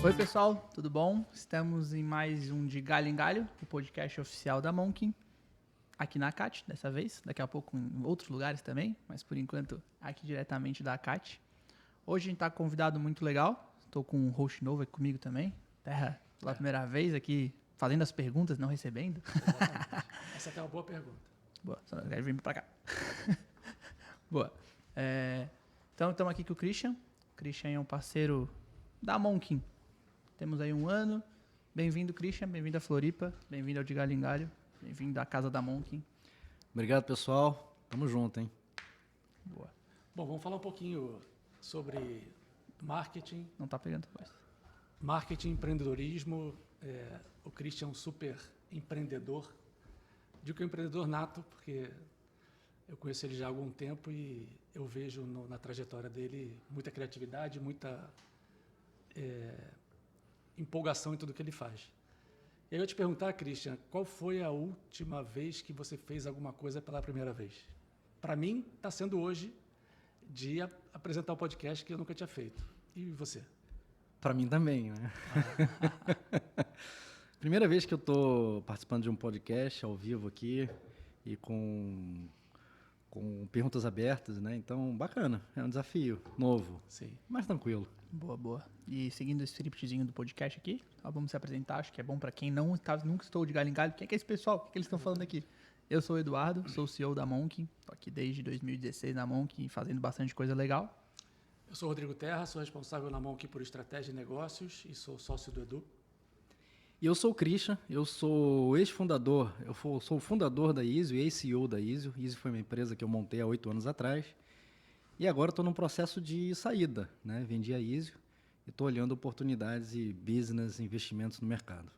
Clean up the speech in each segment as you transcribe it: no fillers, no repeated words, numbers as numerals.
Oi pessoal, tudo bom? Estamos em mais um de Galho em Galho, o podcast oficial da Monkin, aqui na ACAT dessa vez, daqui a pouco em outros lugares também, mas por enquanto aqui diretamente da ACAT. Hoje a gente está com um convidado muito legal, estou com um host novo aqui comigo também, Terra, pela primeira vez aqui fazendo as perguntas, não recebendo. Exatamente. Essa até é uma boa pergunta. Boa, só quero vir pra cá. Boa. Então estamos aqui com o Christian. O Christian é um parceiro da Monkin. Temos aí um ano. Bem-vindo, Christian. Bem-vindo a Floripa. Bem-vindo ao de Galho em Galho. Bem-vindo à casa da Monkin. Obrigado, pessoal. Tamo junto, hein? Boa. Bom, vamos falar um pouquinho sobre marketing. Não tá pegando voz. Marketing, empreendedorismo. O Christian é um super empreendedor. Digo que é um empreendedor nato, porque eu conheço ele já há algum tempo e eu vejo na trajetória dele muita criatividade, muita empolgação em tudo que ele faz. E aí eu ia te perguntar, Christian, qual foi a última vez que você fez alguma coisa pela primeira vez? Para mim, está sendo hoje de apresentar o podcast que eu nunca tinha feito. E você? Para mim também, né? Primeira vez que eu tô participando de um podcast ao vivo aqui e com perguntas abertas, né? Então, bacana. É um desafio novo. Sim. Mas tranquilo. Boa, boa. E seguindo o scriptzinho do podcast aqui, vamos se apresentar. Acho que é bom para quem nunca estou de Galho em Galho. Quem é que é esse pessoal? O que eles estão falando aqui? Eu sou o Eduardo, sou o CEO da Monkin. Estou aqui desde 2016 na Monkin, fazendo bastante coisa legal. Eu sou o Rodrigo Terra, sou responsável na Monkin por estratégia e negócios e sou sócio do Edu. E eu sou o Christian, eu sou ex-fundador, sou o fundador da Easy, ex-CEO da Easy. Easy foi uma empresa que eu montei há 8 anos atrás. E agora estou num processo de saída, né? Vendi a Easy e estou olhando oportunidades e business, investimentos no mercado.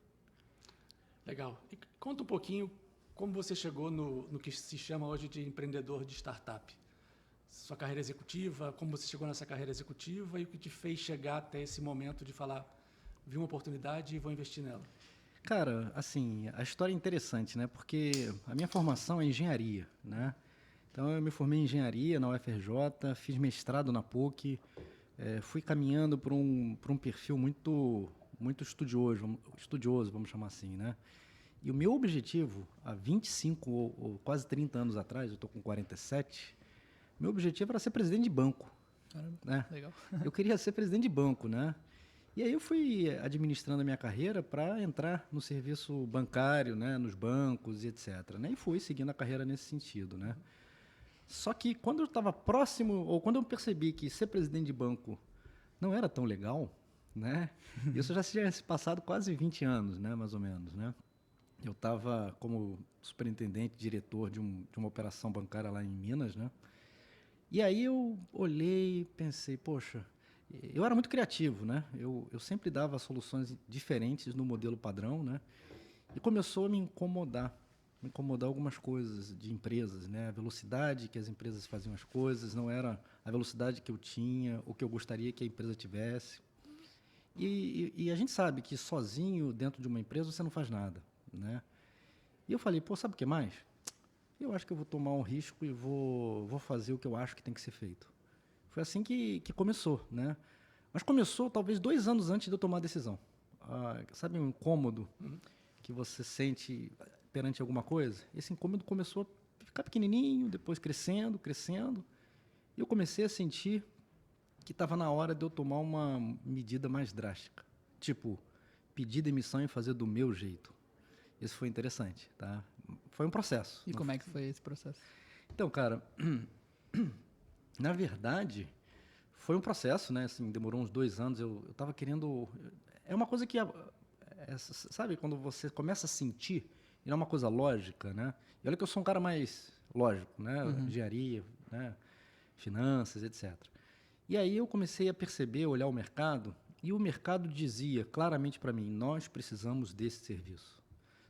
Legal. E conta um pouquinho como você chegou no que se chama hoje de empreendedor de startup. Sua carreira executiva, como você chegou nessa carreira executiva e o que te fez chegar até esse momento de falar, vi uma oportunidade e vou investir nela. Cara, assim, a história é interessante, né? Porque a minha formação é engenharia, né? Então eu me formei em engenharia na UFRJ, fiz mestrado na PUC, fui caminhando por um perfil muito estudioso, vamos chamar assim, né? E o meu objetivo, há 25 ou quase 30 anos atrás, eu estou com 47, meu objetivo era ser presidente de banco. Caramba, né? legal. Eu queria ser presidente de banco, né? E aí eu fui administrando a minha carreira para entrar no serviço bancário, né? Nos bancos e etc. Né? E fui seguindo a carreira nesse sentido, né? Só que quando eu estava próximo, ou quando eu percebi que ser presidente de banco não era tão legal, né? Isso já tinha se passado quase 20 anos, né? Mais ou menos, né? Eu estava como superintendente, diretor de uma operação bancária lá em Minas, né? E aí eu olhei e pensei, poxa, eu era muito criativo, né? Eu sempre dava soluções diferentes no modelo padrão, né? E começou a me incomodar algumas coisas de empresas, né? A velocidade que as empresas faziam as coisas não era a velocidade que eu tinha, ou que eu gostaria que a empresa tivesse. E a gente sabe que sozinho dentro de uma empresa você não faz nada, né? E eu falei, pô, sabe o que mais? Eu acho que eu vou tomar um risco e vou fazer o que eu acho que tem que ser feito. Foi assim que começou, né? Mas começou talvez 2 anos antes de eu tomar a decisão. Sabe um incômodo que você sente perante alguma coisa? Esse incômodo começou a ficar pequenininho, depois crescendo. E eu comecei a sentir que estava na hora de eu tomar uma medida mais drástica. Tipo, pedir demissão e fazer do meu jeito. Isso foi interessante, tá? Foi um processo. E como é que foi esse processo? Então, cara, na verdade, foi um processo, né? Assim, demorou uns 2 anos. Eu estava querendo... É uma coisa que... sabe, quando você começa a sentir, e não é uma coisa lógica, né? E olha que eu sou um cara mais lógico, né? Engenharia, né? Finanças, etc. E aí eu comecei a perceber, olhar o mercado, e o mercado dizia claramente para mim, nós precisamos desse serviço.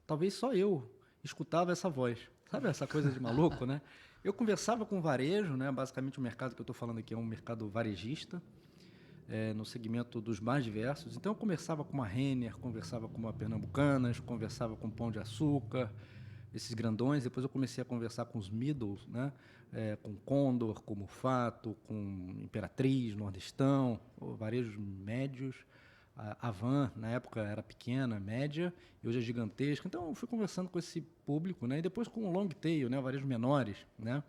Talvez só eu escutava essa voz. Sabe essa coisa de maluco, né? Eu conversava com o varejo, né? Basicamente o mercado que eu estou falando aqui é um mercado varejista, no segmento dos mais diversos. Então eu conversava com uma Renner, conversava com uma Pernambucanas, conversava com Pão de Açúcar, esses grandões. Depois eu comecei a conversar com os middles, né? Com Condor, com Mufato, com Imperatriz, Nordestão, varejos médios, A van, na época, era pequena, média, e hoje é gigantesca. Então, eu fui conversando com esse público, né? E depois com o long tail, né? Varejos menores, né?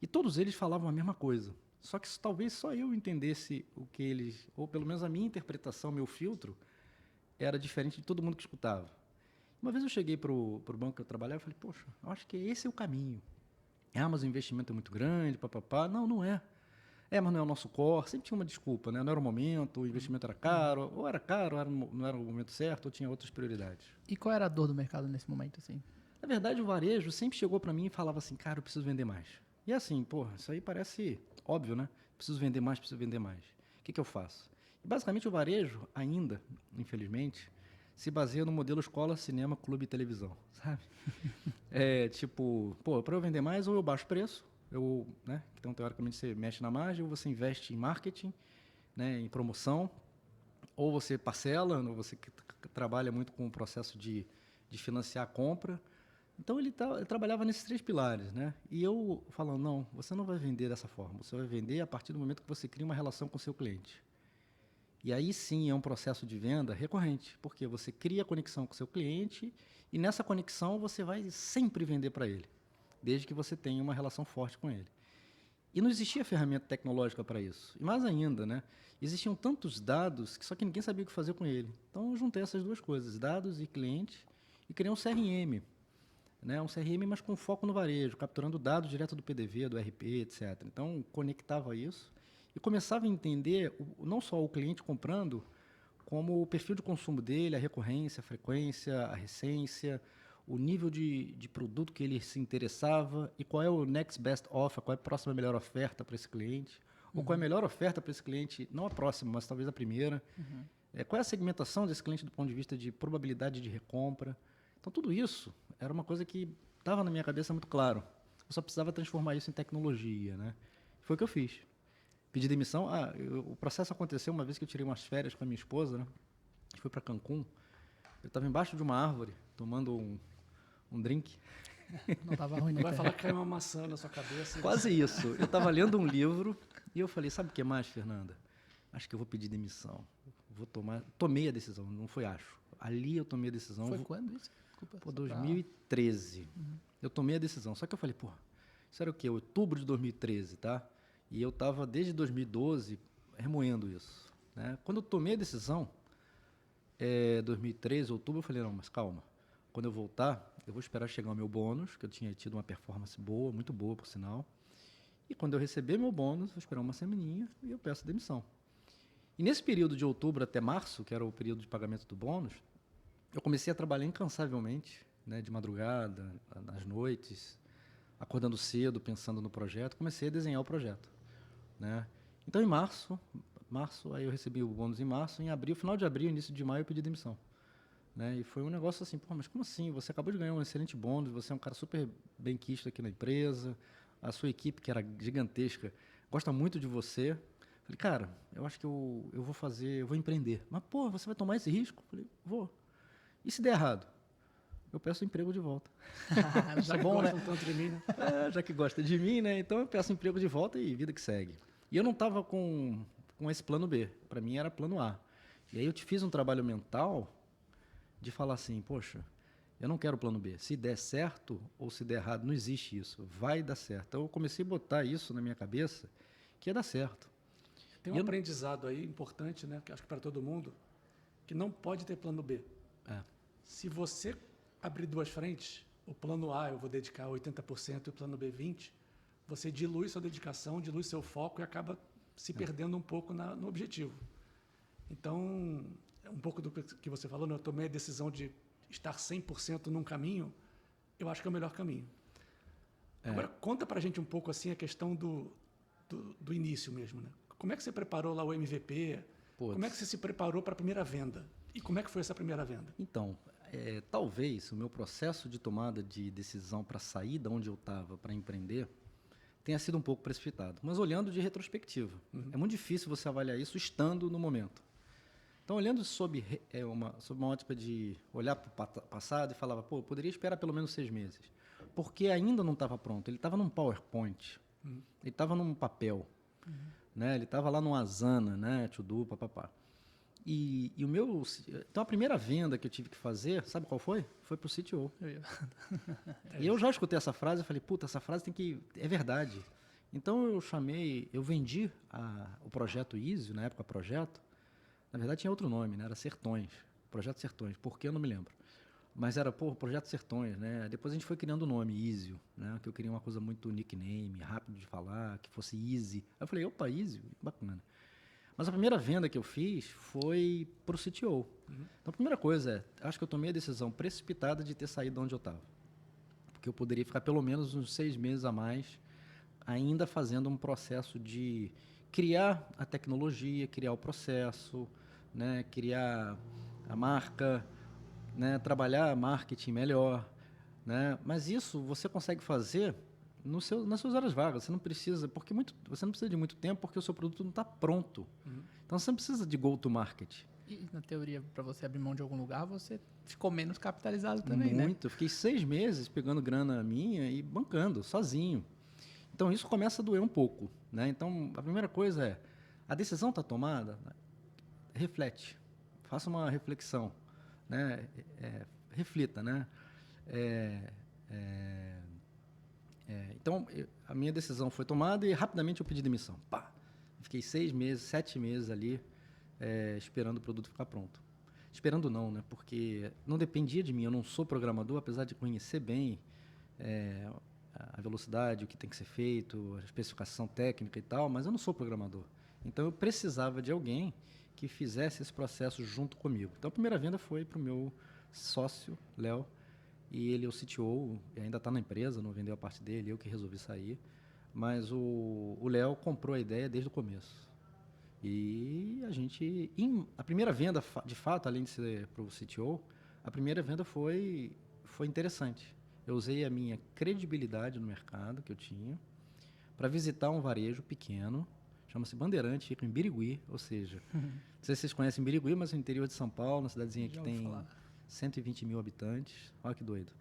E todos eles falavam a mesma coisa. Só que talvez só eu entendesse o que eles... Ou pelo menos a minha interpretação, meu filtro, era diferente de todo mundo que escutava. Uma vez eu cheguei para o banco que eu trabalhava e falei, poxa, eu acho que esse é o caminho. Mas o investimento é muito grande, papapá. Não, não é. Mas não é o nosso core. Sempre tinha uma desculpa, né? Não era o momento, o investimento era caro, ou não era o momento certo, ou tinha outras prioridades. E qual era a dor do mercado nesse momento, assim? Na verdade, o varejo sempre chegou para mim e falava assim, cara, eu preciso vender mais. E assim, porra, isso aí parece óbvio, né? Preciso vender mais, preciso vender mais. O que eu faço? E basicamente o varejo ainda, infelizmente, se baseia no modelo escola, cinema, clube e televisão, sabe? Para eu vender mais, ou eu baixo o preço, né? Então, teoricamente, você mexe na margem, ou você investe em marketing, né? Em promoção, ou você parcela, ou você trabalha muito com o processo de financiar a compra. Então, ele trabalhava nesses 3 pilares, né? E eu falando, não, você não vai vender dessa forma, você vai vender a partir do momento que você cria uma relação com o seu cliente. E aí sim é um processo de venda recorrente, porque você cria conexão com o seu cliente e nessa conexão você vai sempre vender para ele, desde que você tenha uma relação forte com ele. E não existia ferramenta tecnológica para isso. E mais ainda, né? Existiam tantos dados que só que ninguém sabia o que fazer com ele. Então eu juntei essas 2 coisas, dados e cliente, e criei um CRM, né? Um CRM, mas com foco no varejo, capturando dados direto do PDV, do RP, etc. Então conectava isso e começava a entender não só o cliente comprando, como o perfil de consumo dele, a recorrência, a frequência, a recência, o nível de produto que ele se interessava e qual é o next best offer, qual é a próxima melhor oferta para esse cliente, ou qual é a melhor oferta para esse cliente, não a próxima, mas talvez a primeira. Qual é a segmentação desse cliente do ponto de vista de probabilidade de recompra. Então, tudo isso era uma coisa que estava na minha cabeça muito claro. Eu só precisava transformar isso em tecnologia, né? Foi o que eu fiz. Pedi demissão. O processo aconteceu uma vez que eu tirei umas férias com a minha esposa, né? A gente foi para Cancún. Eu estava embaixo de uma árvore, tomando um drink. Não estava ruim, né? Não vai falar que caiu uma maçã na sua cabeça. Quase isso. Eu estava lendo um livro e eu falei, sabe o que mais, Fernanda? Acho que eu vou pedir demissão. Tomei a decisão, não foi acho. Ali eu tomei a decisão. Foi quando isso? Desculpa. 2013. Eu tomei a decisão. Só que eu falei, isso era o quê? Outubro de 2013, tá? E eu estava desde 2012 remoendo isso, né? Quando eu tomei a decisão, 2013, outubro, eu falei, não, mas calma. Quando eu voltar, eu vou esperar chegar o meu bônus, que eu tinha tido uma performance boa, muito boa, por sinal. E quando eu receber meu bônus, vou esperar uma semaninha e eu peço demissão. E nesse período de outubro até março, que era o período de pagamento do bônus, eu comecei a trabalhar incansavelmente, né, de madrugada, nas noites, acordando cedo, pensando no projeto, comecei a desenhar o projeto, né? Então, em março, aí eu recebi o bônus em março, em abril, final de abril, início de maio, eu pedi demissão, né? E foi um negócio assim, mas como assim? Você acabou de ganhar um excelente bônus, você é um cara super bem-quisto aqui na empresa, a sua equipe, que era gigantesca, gosta muito de você. Falei, cara, eu acho que eu vou empreender. Mas, você vai tomar esse risco? Falei, vou. E se der errado? Eu peço emprego de volta. Já que bom, gostam né? tanto de mim, né? Já que gosta de mim, né? Então eu peço emprego de volta e vida que segue. E eu não estava com esse plano B. Para mim era plano A. E aí eu te fiz um trabalho mental de falar assim, poxa, eu não quero plano B. Se der certo ou se der errado, não existe isso. Vai dar certo. Então eu comecei a botar isso na minha cabeça que ia dar certo. Tem um aprendizado aí importante, né? Que acho que para todo mundo, que não pode ter plano B. Se você abrir 2 frentes, o plano A eu vou dedicar 80% e o plano B 20%, você dilui sua dedicação, dilui seu foco e acaba se perdendo um pouco no objetivo. Então, um pouco do que você falou, né? Eu tomei a decisão de estar 100% num caminho, eu acho que é o melhor caminho. Agora, conta pra gente um pouco assim a questão do início mesmo, né? Como é que você preparou lá o MVP? Como é que você se preparou para a primeira venda? E como é que foi essa primeira venda? Então, talvez o meu processo de tomada de decisão para sair de onde eu estava para empreender tenha sido um pouco precipitado, mas olhando de retrospectiva. É muito difícil você avaliar isso estando no momento. Então, olhando sob uma ótica de olhar para o passado e falava, poderia esperar pelo menos 6 meses, porque ainda não estava pronto. Ele estava num PowerPoint, ele estava num papel, né? Ele estava lá no Asana, né? To-do, papapá. E o meu... Então, a primeira venda que eu tive que fazer, sabe qual foi? Foi para o CTO. E eu já escutei essa frase e falei, puta, essa frase tem que... É verdade. Então, eu vendi o projeto Easy, na época projeto. Na verdade, tinha outro nome, né? Era Sertões. Projeto Sertões. Por que eu não me lembro. Mas era, Projeto Sertões, né? Depois a gente foi criando o nome, Easy, né? Que eu queria uma coisa muito nickname, rápido de falar, que fosse Easy. Aí eu falei, opa, Easy, bacana. Mas a primeira venda que eu fiz foi para o CTO. Então, a primeira coisa acho que eu tomei a decisão precipitada de ter saído de onde eu estava. Porque eu poderia ficar pelo menos uns 6 meses a mais ainda fazendo um processo de criar a tecnologia, criar o processo, né, criar a marca, né, trabalhar marketing melhor, né? Mas isso você consegue fazer nas suas horas vagas. Você não precisa, você não precisa de muito tempo porque o seu produto não está pronto. Então você não precisa de go-to-market. E na teoria, para você abrir mão de algum lugar, você ficou menos capitalizado também, né? Muito. Eu fiquei 6 meses pegando grana minha e bancando, sozinho. Então, isso começa a doer um pouco, né? Então, a primeira coisa é, a decisão está tomada? Reflete. Faça uma reflexão, né? Reflita, né? Então, a minha decisão foi tomada e rapidamente eu pedi demissão. Pá! Fiquei 6 meses, 7 meses ali, esperando o produto ficar pronto. Esperando não, né? Porque não dependia de mim, eu não sou programador, apesar de conhecer bem a velocidade, o que tem que ser feito, a especificação técnica e tal, mas eu não sou programador. Então, eu precisava de alguém que fizesse esse processo junto comigo. Então, a primeira venda foi para o meu sócio, Léo, e ele é o CTO, ainda está na empresa, não vendeu a parte dele, eu que resolvi sair. Mas o Léo comprou a ideia desde o começo. E a primeira venda, de fato, além de ser para o CTO, a primeira venda foi interessante. Eu usei a minha credibilidade no mercado que eu tinha para visitar um varejo pequeno, chama-se Bandeirante, fica em Birigui, ou seja, não sei se vocês conhecem Birigui, mas é no interior de São Paulo, uma cidadezinha que tem 120 mil habitantes. Olha que doido.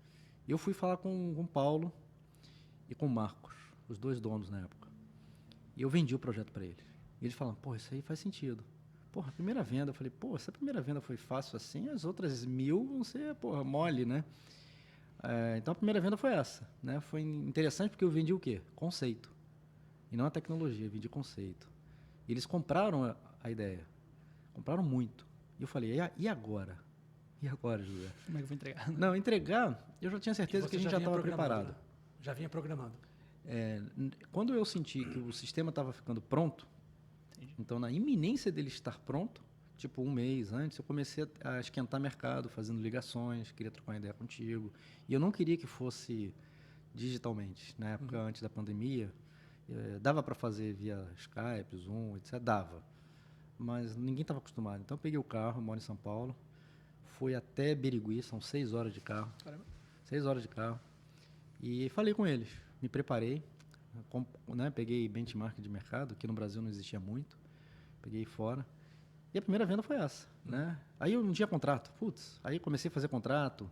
E eu fui falar com o Paulo e com o Marcos, os 2 donos na época. E eu vendi o projeto para eles. E eles falaram, isso aí faz sentido. A primeira venda, eu falei, se a primeira venda foi fácil assim, as outras 1000 vão ser, mole, né? Então, a primeira venda foi essa, né? Foi interessante porque eu vendi o quê? Conceito. E não a tecnologia, eu vendi conceito. E eles compraram a ideia. Compraram muito. E eu falei, e agora? E agora, José? Como é que eu vou entregar? Não, entregar, eu já tinha certeza que a gente já estava preparado. Já vinha programando. Quando eu senti que o sistema estava ficando pronto, então, na iminência dele estar pronto, tipo 1 mês antes, eu comecei a esquentar mercado, fazendo ligações, queria trocar uma ideia contigo. E eu não queria que fosse digitalmente. Na época, antes da pandemia, dava para fazer via Skype, Zoom, etc. Dava. Mas ninguém estava acostumado. Então, eu peguei o carro, moro em São Paulo, fui até Birigui, são 6 horas de carro. Caramba. 6 horas de carro. E falei com eles, me preparei, peguei benchmark de mercado, que no Brasil não existia muito, peguei fora. E a primeira venda foi essa, né? Aí eu não tinha contrato. Aí comecei a fazer contrato,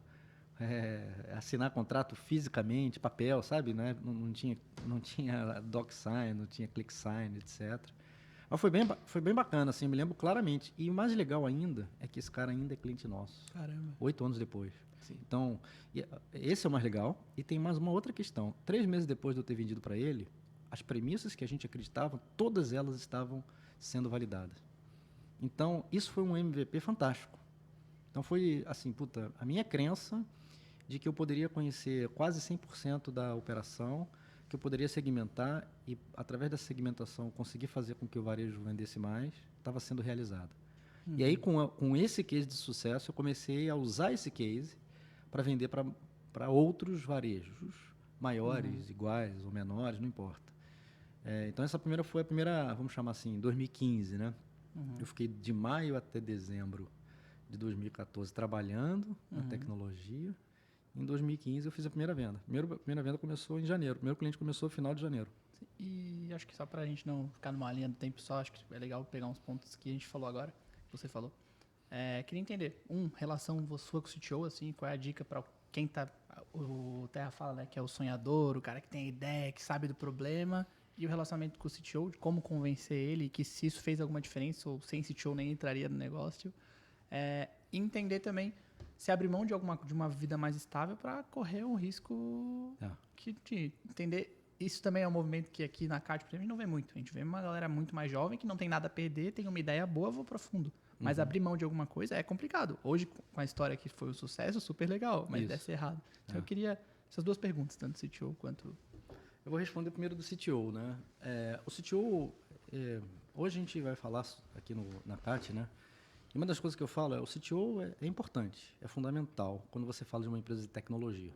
assinar contrato fisicamente, papel, sabe? Né? Não tinha DocSign, não tinha ClickSign, etc. Mas foi bem bacana, assim, me lembro claramente. E o mais legal ainda é que esse cara ainda é cliente nosso. Caramba. 8 anos depois. Sim. Então, esse é o mais legal. E tem mais uma outra questão. 3 meses depois de eu ter vendido para ele, as premissas que a gente acreditava, todas elas estavam sendo validadas. Então, isso foi um MVP fantástico. Então, foi assim, a minha crença de que eu poderia conhecer quase 100% da operação, que eu poderia segmentar e, através dessa segmentação, conseguir fazer com que o varejo vendesse mais, estava sendo realizada. E aí, com esse case de sucesso, eu comecei a usar esse case para vender para outros varejos, maiores, iguais ou menores, não importa. Então, essa foi a primeira, vamos chamar assim, 2015, né? Eu fiquei de maio até dezembro de 2014 trabalhando na tecnologia. Em 2015 eu fiz a primeira venda. A primeira venda começou em janeiro. O primeiro cliente começou no final de janeiro. E acho que só para a gente não ficar numa linha do tempo só, acho que é legal pegar uns pontos que a gente falou agora, que você falou. Queria entender, relação sua com o CTO, assim, qual é a dica para quem tá... O Terra fala, né, que é o sonhador, o cara que tem a ideia, que sabe do problema, e o relacionamento com o CTO, de como convencer ele, que se isso fez alguma diferença, ou sem CTO nem entraria no negócio. E entender também se abrir mão de uma vida mais estável para correr um risco de entender. Isso também é um movimento que aqui na CAT, por exemplo, a gente não vê muito. A gente vê uma galera muito mais jovem que não tem nada a perder, tem uma ideia boa, vou para fundo. Mas abrir mão de alguma coisa é complicado. Hoje, com a história que foi um sucesso, super legal, mas desse errado. Então eu queria essas duas perguntas, tanto do CTO quanto... Eu vou responder primeiro do CTO, né? O CTO, hoje a gente vai falar aqui na CAT, né? E uma das coisas que eu falo o CTO é importante, é fundamental quando você fala de uma empresa de tecnologia.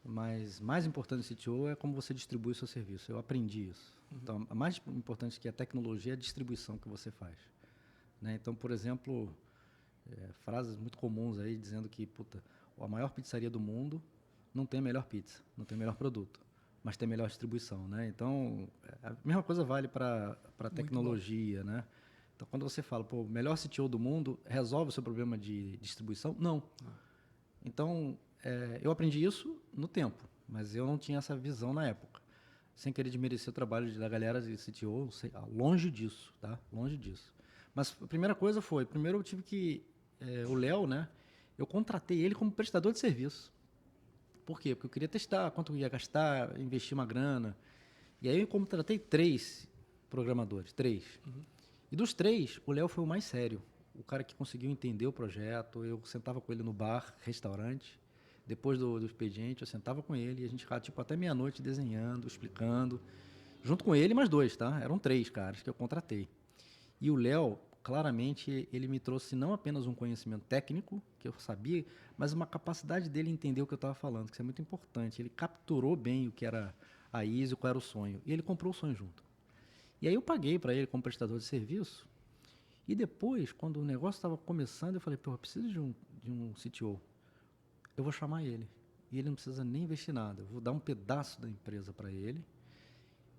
Mas mais importante do CTO é como você distribui o seu serviço. Eu aprendi isso. Então, a mais importante que a tecnologia é a distribuição que você faz. Né? Então, por exemplo, frases muito comuns aí dizendo que a maior pizzaria do mundo não tem a melhor pizza, não tem o melhor produto, mas tem a melhor distribuição. Né? Então, a mesma coisa vale para a tecnologia. Né? Então, quando você fala, o melhor CTO do mundo resolve o seu problema de distribuição? Não. Então, eu aprendi isso no tempo, mas eu não tinha essa visão na época. Sem querer desmerecer o trabalho da galera de CTO, longe disso, tá? Longe disso. Mas a primeira coisa primeiro eu tive que, o Léo, né? Eu contratei ele como prestador de serviço. Por quê? Porque eu queria testar quanto eu ia gastar, investir uma grana. E aí eu contratei 3 programadores, 3. E dos 3, o Léo foi o mais sério. O cara que conseguiu entender o projeto. Eu sentava com ele no bar, restaurante. Depois do expediente, eu sentava com ele e a gente ficava até meia-noite desenhando, explicando. Junto com ele, mais 2, tá? Eram 3 caras que eu contratei. E o Léo, claramente, ele me trouxe não apenas um conhecimento técnico, que eu sabia, mas uma capacidade dele entender o que eu estava falando, que isso é muito importante. Ele capturou bem o que era a ISO, qual era o sonho. E ele comprou o sonho junto. E aí eu paguei para ele como prestador de serviço. E depois, quando o negócio estava começando, eu falei, eu preciso de um CTO. Eu vou chamar ele. E ele não precisa nem investir nada. Eu vou dar um pedaço da empresa para ele.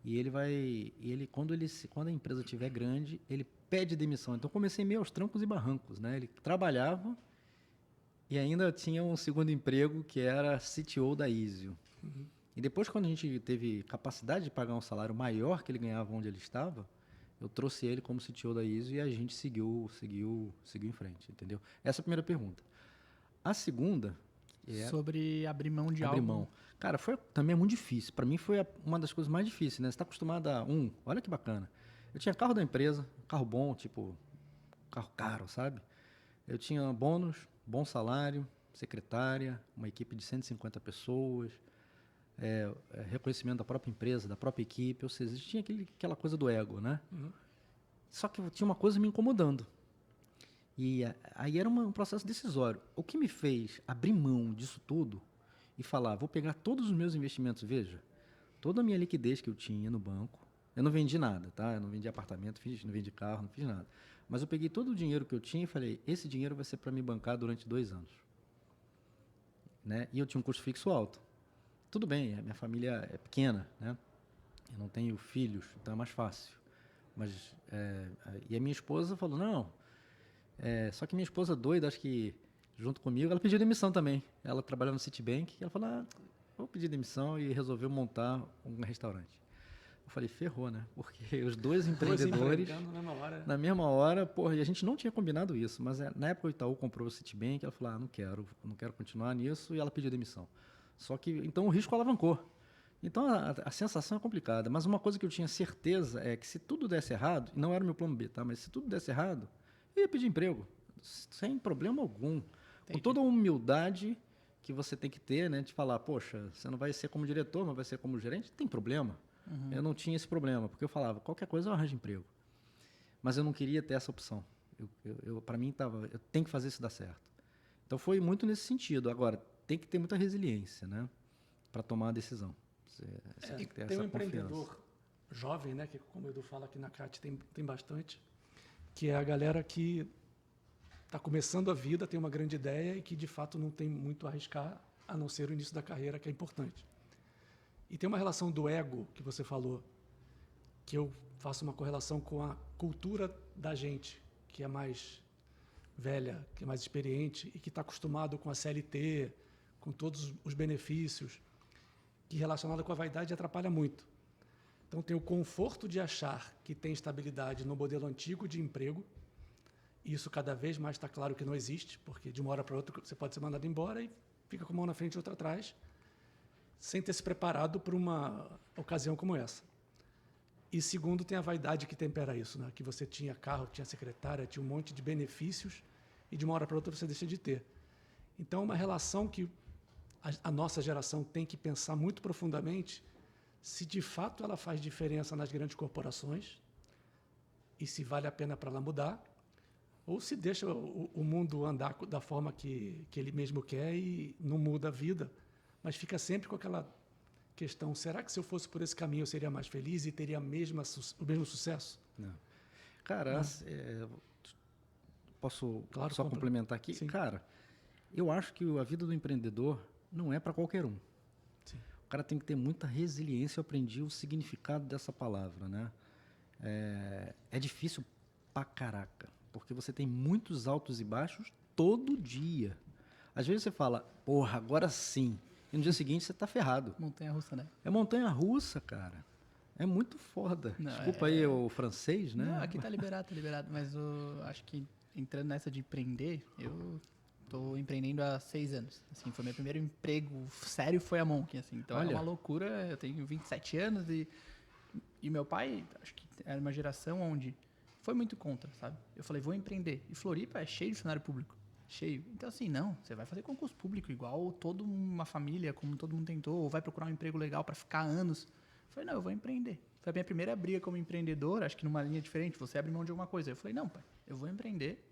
E ele vai... quando a empresa estiver grande, ele pede demissão. Então, eu comecei meio aos trancos e barrancos. Né? Ele trabalhava e ainda tinha um segundo emprego, que era CTO da Izio. E depois, quando a gente teve capacidade de pagar um salário maior que ele ganhava onde ele estava, eu trouxe ele como CTO da Izio e a gente seguiu em frente. Entendeu? Essa é a primeira pergunta. A segunda... sobre abrir mão de algo. Abrir mão. Cara, também é muito difícil. Para mim foi uma das coisas mais difíceis, né? Você está acostumado olha que bacana. Eu tinha carro da empresa, carro bom, carro caro, sabe? Eu tinha bônus, bom salário, secretária, uma equipe de 150 pessoas, reconhecimento da própria empresa, da própria equipe, ou seja, tinha aquela coisa do ego, né? Só que tinha uma coisa me incomodando. E aí era um processo decisório. O que me fez abrir mão disso tudo e falar, vou pegar todos os meus investimentos, veja, toda a minha liquidez que eu tinha no banco, eu não vendi nada, tá? Eu não vendi apartamento, não vendi carro, não fiz nada. Mas eu peguei todo o dinheiro que eu tinha e falei, esse dinheiro vai ser para me bancar durante 2 anos. Né? E eu tinha um custo fixo alto. Tudo bem, a minha família é pequena, né? Eu não tenho filhos, então é mais fácil. Mas, e a minha esposa falou, não... só que minha esposa doida, acho que junto comigo, ela pediu demissão também. Ela trabalhava no Citibank e ela falou, vou pedir demissão e resolveu montar um restaurante. Eu falei, ferrou, né? Porque os 2 empreendedores, na mesma hora, e a gente não tinha combinado isso, mas na época o Itaú comprou o Citibank, ela falou, não quero continuar nisso, e ela pediu demissão. Só que, então o risco alavancou. Então a sensação é complicada, mas uma coisa que eu tinha certeza é que se tudo desse errado, e não era o meu plano B, tá? Mas se tudo desse errado, eu ia pedir emprego, sem problema algum. Entendi. Com toda a humildade que você tem que ter, né? De falar, poxa, você não vai ser como diretor, mas vai ser como gerente, tem problema. Eu não tinha esse problema, porque eu falava, qualquer coisa eu arranjo emprego. Mas eu não queria ter essa opção. Para mim, eu tenho que fazer isso dar certo. Então, foi muito nesse sentido. Agora, tem que ter muita resiliência, né? Para tomar a decisão. Você tem que ter essa confiança. Empreendedor jovem, né? Que, como o Edu fala aqui na CAT, tem bastante, que é a galera que está começando a vida, tem uma grande ideia e que, de fato, não tem muito a arriscar, a não ser o início da carreira, que é importante. E tem uma relação do ego, que você falou, que eu faço uma correlação com a cultura da gente, que é mais velha, que é mais experiente e que está acostumado com a CLT, com todos os benefícios, que relacionado com a vaidade atrapalha muito. Então, tem o conforto de achar que tem estabilidade no modelo antigo de emprego. E isso cada vez mais está claro que não existe, porque de uma hora para outra você pode ser mandado embora e fica com uma mão na frente e outra atrás, sem ter se preparado para uma ocasião como essa. E segundo, tem a vaidade que tempera isso, né? Que você tinha carro, tinha secretária, tinha um monte de benefícios e de uma hora para outra você deixa de ter. Então, é uma relação que a nossa geração tem que pensar muito profundamente se de fato ela faz diferença nas grandes corporações e se vale a pena para ela mudar, ou se deixa o mundo andar da forma que ele mesmo quer e não muda a vida, mas fica sempre com aquela questão, será que se eu fosse por esse caminho eu seria mais feliz e teria o mesmo sucesso? Não. Cara, posso Claro, só complementar aqui? Sim. Cara, eu acho que a vida do empreendedor não é para qualquer um. Sim. O cara tem que ter muita resiliência. Eu aprendi o significado dessa palavra, né? É difícil pra caraca, porque você tem muitos altos e baixos todo dia. Às vezes você fala, porra, agora sim. E no dia seguinte você tá ferrado. Montanha-russa, né? É montanha-russa, cara. É muito foda. Não, Desculpa aí o francês, né? Não, aqui tá liberado, tá liberado. Mas eu acho que entrando nessa de empreender, eu tô empreendendo há 6 anos. Assim, foi meu primeiro emprego sério, foi a Monk, assim. Então Olha. é uma loucura. Eu tenho 27 anos e meu pai, acho que era uma geração onde foi muito contra, sabe? Eu falei, vou empreender. E Floripa é cheio de funcionário público. Cheio. Então, assim, não, você vai fazer concurso público igual toda uma família, como todo mundo tentou, ou vai procurar um emprego legal para ficar anos. Eu falei, não, eu vou empreender. Foi a minha primeira briga como empreendedor, acho que numa linha diferente, você abre mão de alguma coisa. Eu falei, não, pai, eu vou empreender.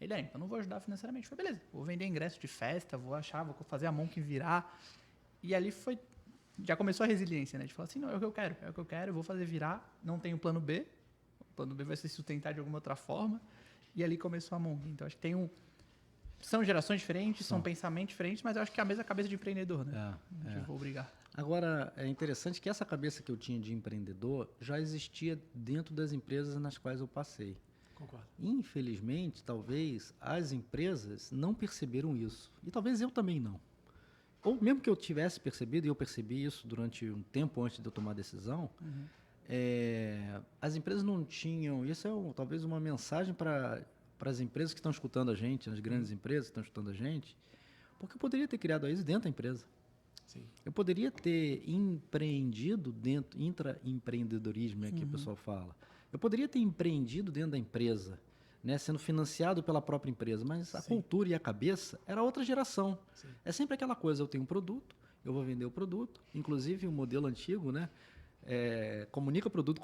Ele, então não vou ajudar financeiramente. Eu falei, beleza, vou vender ingresso de festa, vou fazer a Monk virar. E ali já começou a resiliência, né? De falar assim, não, é o que eu quero, vou fazer virar, não tenho plano B. O plano B vai se sustentar de alguma outra forma. E ali começou a Monk. Então, acho que são gerações diferentes, são pensamentos diferentes, mas eu acho que é a mesma cabeça de empreendedor, né? Eu vou brigar. Agora, é interessante que essa cabeça que eu tinha de empreendedor já existia dentro das empresas nas quais eu passei. Concordo. Infelizmente, talvez as empresas não perceberam isso. E talvez eu também não. Ou mesmo que eu tivesse percebido, e eu percebi isso durante um tempo antes de eu tomar a decisão, as empresas não tinham... Isso é talvez uma mensagem para as empresas que estão escutando a gente, as grandes empresas que estão escutando a gente, porque eu poderia ter criado isso dentro da empresa. Sim. Eu poderia ter empreendido dentro, intraempreendedorismo é que o pessoal fala. Eu poderia ter empreendido dentro da empresa, né, sendo financiado pela própria empresa, mas a cultura e a cabeça era outra geração. Sim. É sempre aquela coisa, eu tenho um produto, eu vou vender o produto, inclusive o modelo antigo, né, comunica produto,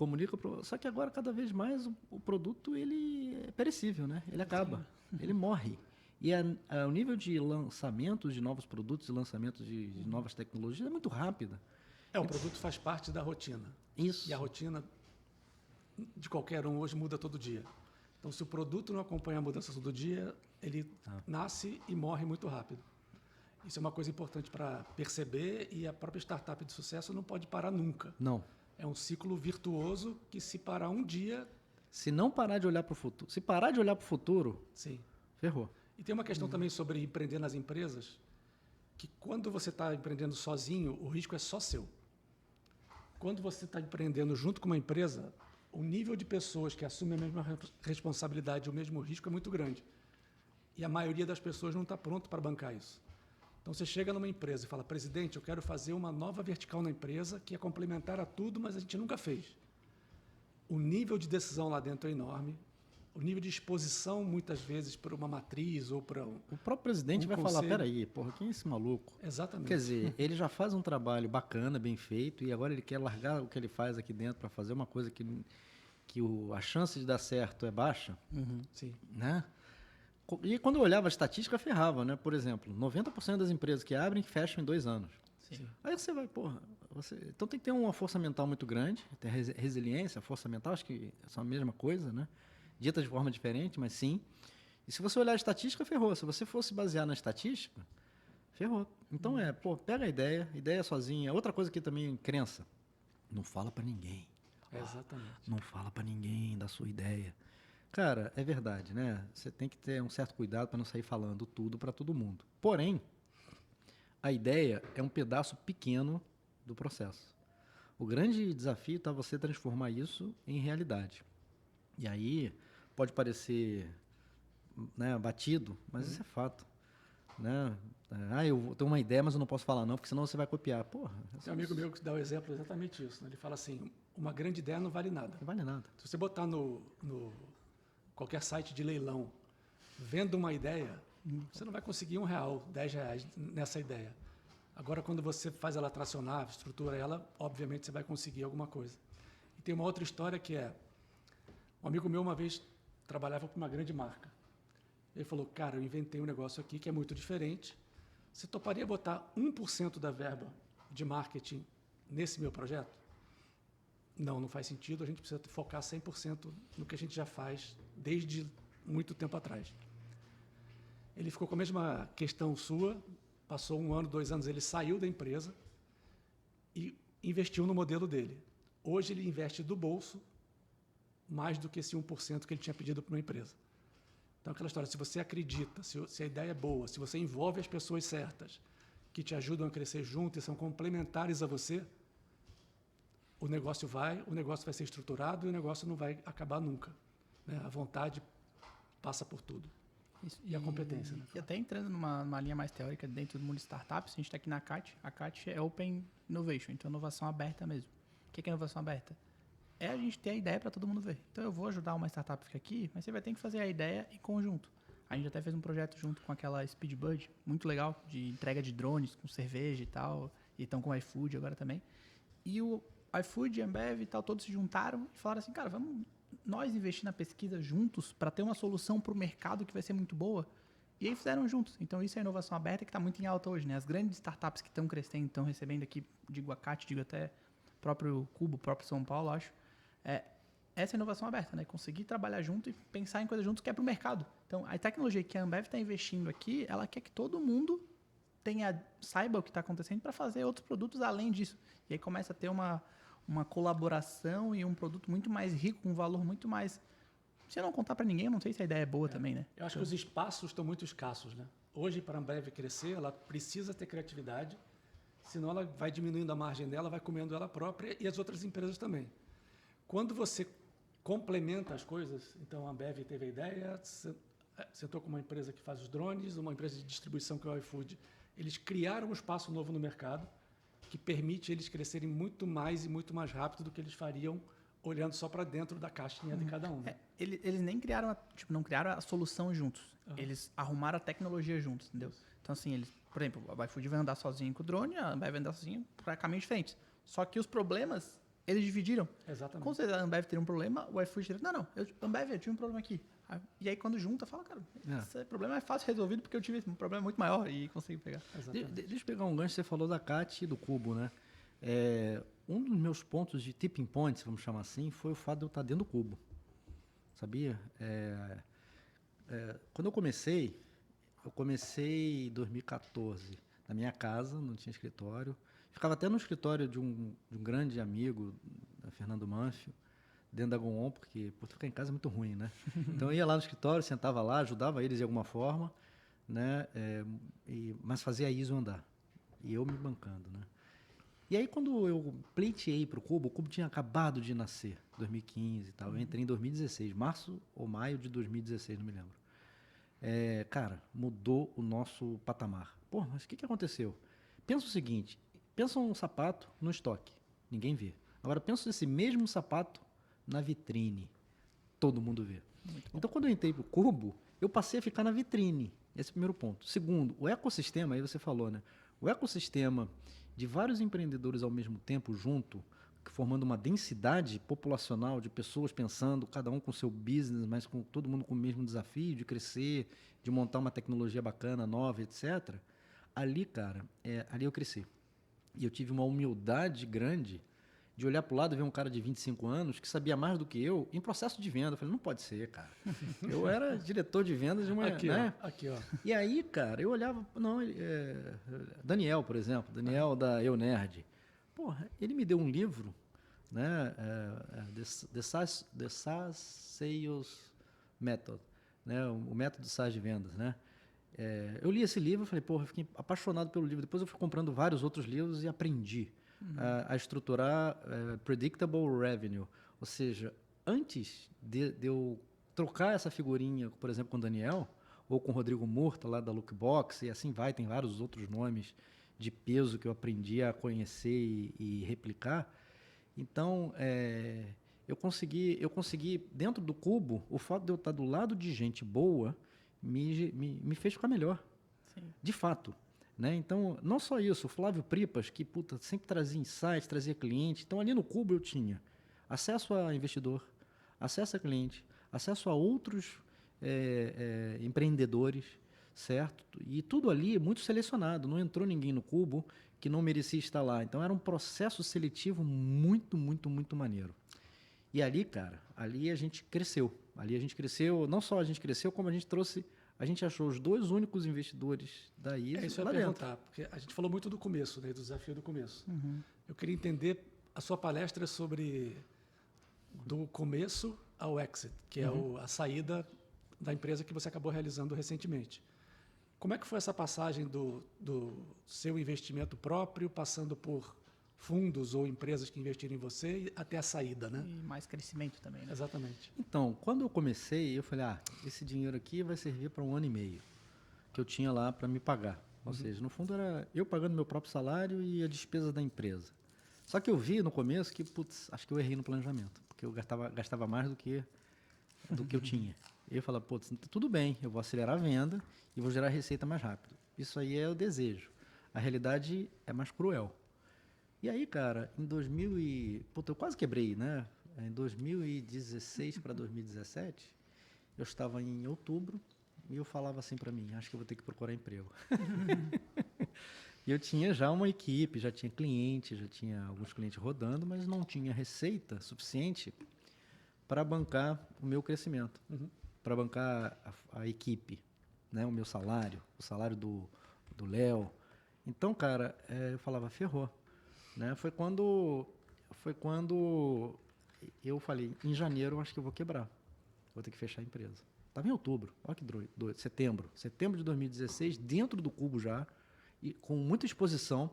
só que agora cada vez mais o produto ele é perecível, né, ele acaba, ele morre. E o nível de lançamentos de novos produtos e lançamentos de novas tecnologias é muito rápida. O produto faz parte da rotina. Isso. E a rotina de qualquer um hoje muda todo dia. Então, se o produto não acompanha a mudança todo dia, ele nasce e morre muito rápido. Isso é uma coisa importante para perceber, e a própria startup de sucesso não pode parar nunca. Não. É um ciclo virtuoso que, se parar um dia... Se não parar de olhar para o futuro, se parar de olhar para o futuro, Sim. ferrou. E tem uma questão também sobre empreender nas empresas, que quando você está empreendendo sozinho, o risco é só seu. Quando você está empreendendo junto com uma empresa, o nível de pessoas que assumem a mesma responsabilidade e o mesmo risco é muito grande. E a maioria das pessoas não está pronto para bancar isso. Então, você chega numa empresa e fala, presidente, eu quero fazer uma nova vertical na empresa que é complementar a tudo, mas a gente nunca fez. O nível de decisão lá dentro é enorme. O nível de exposição, muitas vezes, para uma matriz ou para O próprio presidente vai falar, peraí, porra, quem é esse maluco? Exatamente. Quer dizer, ele já faz um trabalho bacana, bem feito, e agora ele quer largar o que ele faz aqui dentro para fazer uma coisa que a chance de dar certo é baixa, Sim. né? E quando eu olhava a estatística, ferrava, né? Por exemplo, 90% das empresas que abrem, fecham em 2 anos. Sim. Aí você vai, porra, então tem que ter uma força mental muito grande, ter resiliência, força mental, acho que são a mesma coisa, né? Dita de forma diferente, mas sim. E se você olhar a estatística, ferrou. Se você fosse basear na estatística, ferrou. Então pega a ideia sozinha. Outra coisa que também crença, não fala para ninguém. Exatamente. Não fala para ninguém da sua ideia. Cara, é verdade, né? Você tem que ter um certo cuidado para não sair falando tudo para todo mundo. Porém, a ideia é um pedaço pequeno do processo. O grande desafio está você transformar isso em realidade. E aí pode parecer, né, batido, mas isso é fato, né? Eu tenho uma ideia, mas eu não posso falar não, porque senão você vai copiar. Porra, Tem um amigo meu que dá o exemplo exatamente isso. Né? Ele fala assim, uma grande ideia não vale nada. não vale nada. Se você botar no qualquer site de leilão, vendo uma ideia, você não vai conseguir R$1, R$10 nessa ideia. Agora, quando você faz ela tracionar, estrutura ela, obviamente você vai conseguir alguma coisa. E tem uma outra história que é, um amigo meu uma vez trabalhava para uma grande marca. Ele falou, cara, eu inventei um negócio aqui que é muito diferente. Você toparia botar 1% da verba de marketing nesse meu projeto? Não, não faz sentido. A gente precisa focar 100% no que a gente já faz desde muito tempo atrás. Ele ficou com a mesma questão sua, passou 1 ano, 2 anos, ele saiu da empresa e investiu no modelo dele. Hoje ele investe do bolso mais do que esse 1% que ele tinha pedido para uma empresa. Então, aquela história, se você acredita, se a ideia é boa, se você envolve as pessoas certas, que te ajudam a crescer junto e são complementares a você, o negócio vai ser estruturado e o negócio não vai acabar nunca. Né? A vontade passa por tudo. Isso. E a competência. Né? E até entrando numa linha mais teórica dentro do mundo de startups, a gente está aqui na CAT. A CAT é Open Innovation, então inovação aberta mesmo. O que é inovação aberta? É a gente ter a ideia para todo mundo ver. Então eu vou ajudar uma startup que fica aqui, mas você vai ter que fazer a ideia em conjunto. A gente até fez um projeto junto com aquela Speedbud, muito legal, de entrega de drones com cerveja e tal, e estão com o iFood agora também. E o iFood, Ambev e tal, todos se juntaram e falaram assim, cara, vamos nós investir na pesquisa juntos para ter uma solução para o mercado que vai ser muito boa. E aí fizeram juntos. Então isso é a inovação aberta que está muito em alta hoje, né? As grandes startups que estão crescendo, estão recebendo aqui, digo a CAT, digo até próprio Cubo, próprio São Paulo, acho. Essa é a inovação aberta, né? Conseguir trabalhar junto e pensar em coisas juntos que é para o mercado. Então, a tecnologia que a Ambev está investindo aqui, ela quer que todo mundo saiba o que está acontecendo para fazer outros produtos além disso. E aí começa a ter uma colaboração e um produto muito mais rico, com um valor muito mais... Se eu não contar para ninguém, eu não sei se a ideia é boa também, né? Eu acho que os espaços estão muito escassos, né? Hoje, para a Ambev crescer, ela precisa ter criatividade, senão ela vai diminuindo a margem dela, vai comendo ela própria e as outras empresas também. Quando você complementa as coisas, então a Ambev teve a ideia, sentou com uma empresa que faz os drones, uma empresa de distribuição que é o iFood, eles criaram um espaço novo no mercado que permite eles crescerem muito mais e muito mais rápido do que eles fariam olhando só para dentro da caixinha de cada um. Né? Eles nem criaram, não criaram a solução juntos. Eles arrumaram a tecnologia juntos, entendeu? Então, assim, eles, por exemplo, a iFood vai andar sozinho com o drone, a Ambev vai andar sozinho para caminhos diferentes. Só que os problemas, eles dividiram. Exatamente. Com certeza a Ambev teria um problema, o iFood teria... Não, Ambev, eu tive um problema aqui. E aí, quando junta, fala, cara, esse problema é fácil resolvido porque eu tive um problema muito maior e consegui pegar. Deixa eu pegar um gancho, você falou da CAT e do Cubo, né? Um dos meus pontos de tipping points, vamos chamar assim, foi o fato de eu estar dentro do Cubo. Sabia? Quando eu comecei em 2014, na minha casa, não tinha escritório. Ficava até no escritório de um grande amigo, Fernando Manfio, dentro da Goon, porque ficar em casa é muito ruim, né? Então eu ia lá no escritório, sentava lá, ajudava eles de alguma forma, né? Mas fazia a ISO andar. E eu me bancando, né? E aí quando eu pleiteei para o Cubo tinha acabado de nascer, 2015 e tal. Eu entrei em 2016, março ou maio de 2016, não me lembro. Cara, mudou o nosso patamar. Pô, mas o que aconteceu? Pensa o seguinte, pensa um sapato no estoque, ninguém vê. Agora pensa esse mesmo sapato na vitrine, todo mundo vê. Então quando eu entrei para o Cubo, eu passei a ficar na vitrine. Esse é o primeiro ponto. Segundo, o ecossistema, aí você falou, né? O ecossistema de vários empreendedores ao mesmo tempo junto, formando uma densidade populacional de pessoas pensando, cada um com seu business, mas com todo mundo com o mesmo desafio de crescer, de montar uma tecnologia bacana, nova, etc. Ali, cara, ali eu cresci. E eu tive uma humildade grande de olhar para o lado e ver um cara de 25 anos que sabia mais do que eu em processo de venda. Eu falei, não pode ser, cara. Eu era diretor de vendas de uma... Aqui, né? Aqui, ó. E aí, cara, eu olhava... Daniel, por exemplo. Daniel da EUNerd. Porra, ele me deu um livro, né? The SaaS Sales Method. Né? O método SaaS de vendas, né? Eu li esse livro e falei, porra, eu fiquei apaixonado pelo livro. Depois eu fui comprando vários outros livros e aprendi. a estruturar predictable revenue. Ou seja, antes de eu trocar essa figurinha, por exemplo, com o Daniel, ou com o Rodrigo Murta, lá da Lookbox, e assim vai, tem vários outros nomes de peso que eu aprendi a conhecer e replicar. Então, eu consegui, dentro do Cubo, o fato de eu estar do lado de gente boa me fez ficar melhor. Sim. De fato. Né? Então, não só isso, o Flávio Pripas, que sempre trazia insights, trazia cliente. Então, ali no Cubo eu tinha acesso a investidor, acesso a cliente, acesso a outros empreendedores, certo? E tudo ali muito selecionado. Não entrou ninguém no Cubo que não merecia estar lá. Então, era um processo seletivo muito, muito, muito maneiro. E ali, cara, ali a gente cresceu. Ali a gente cresceu, não só a gente cresceu, como a gente achou os 2 únicos investidores da ISO. Isso eu ia perguntar, porque a gente falou muito do começo, né, do desafio do começo. Uhum. Eu queria entender a sua palestra sobre do começo ao exit, que é a saída da empresa que você acabou realizando recentemente. Como é que foi essa passagem do seu investimento próprio, passando por fundos ou empresas que investiram em você até a saída, né? E mais crescimento também, né? Exatamente. Então, quando eu comecei, eu falei, esse dinheiro aqui vai servir para 1 ano e meio que eu tinha lá para me pagar. Ou seja, no fundo era eu pagando meu próprio salário e a despesa da empresa. Só que eu vi no começo que, acho que eu errei no planejamento, porque eu gastava mais do que eu tinha. E eu falei, tudo bem, eu vou acelerar a venda e vou gerar receita mais rápido. Isso aí é o desejo. A realidade é mais cruel. E aí, cara, em eu quase quebrei, né? Em 2016 para 2017, eu estava em outubro e eu falava assim para mim, acho que eu vou ter que procurar emprego. E eu tinha já uma equipe, já tinha cliente, já tinha alguns clientes rodando, mas não tinha receita suficiente para bancar o meu crescimento, para bancar a equipe, né? O meu salário, o salário do Léo. Então, cara, eu falava, ferrou. Né? Foi quando eu falei, em janeiro eu acho que eu vou quebrar, vou ter que fechar a empresa. Estava em outubro, olha que doido, setembro de 2016, dentro do Cubo já, e com muita exposição.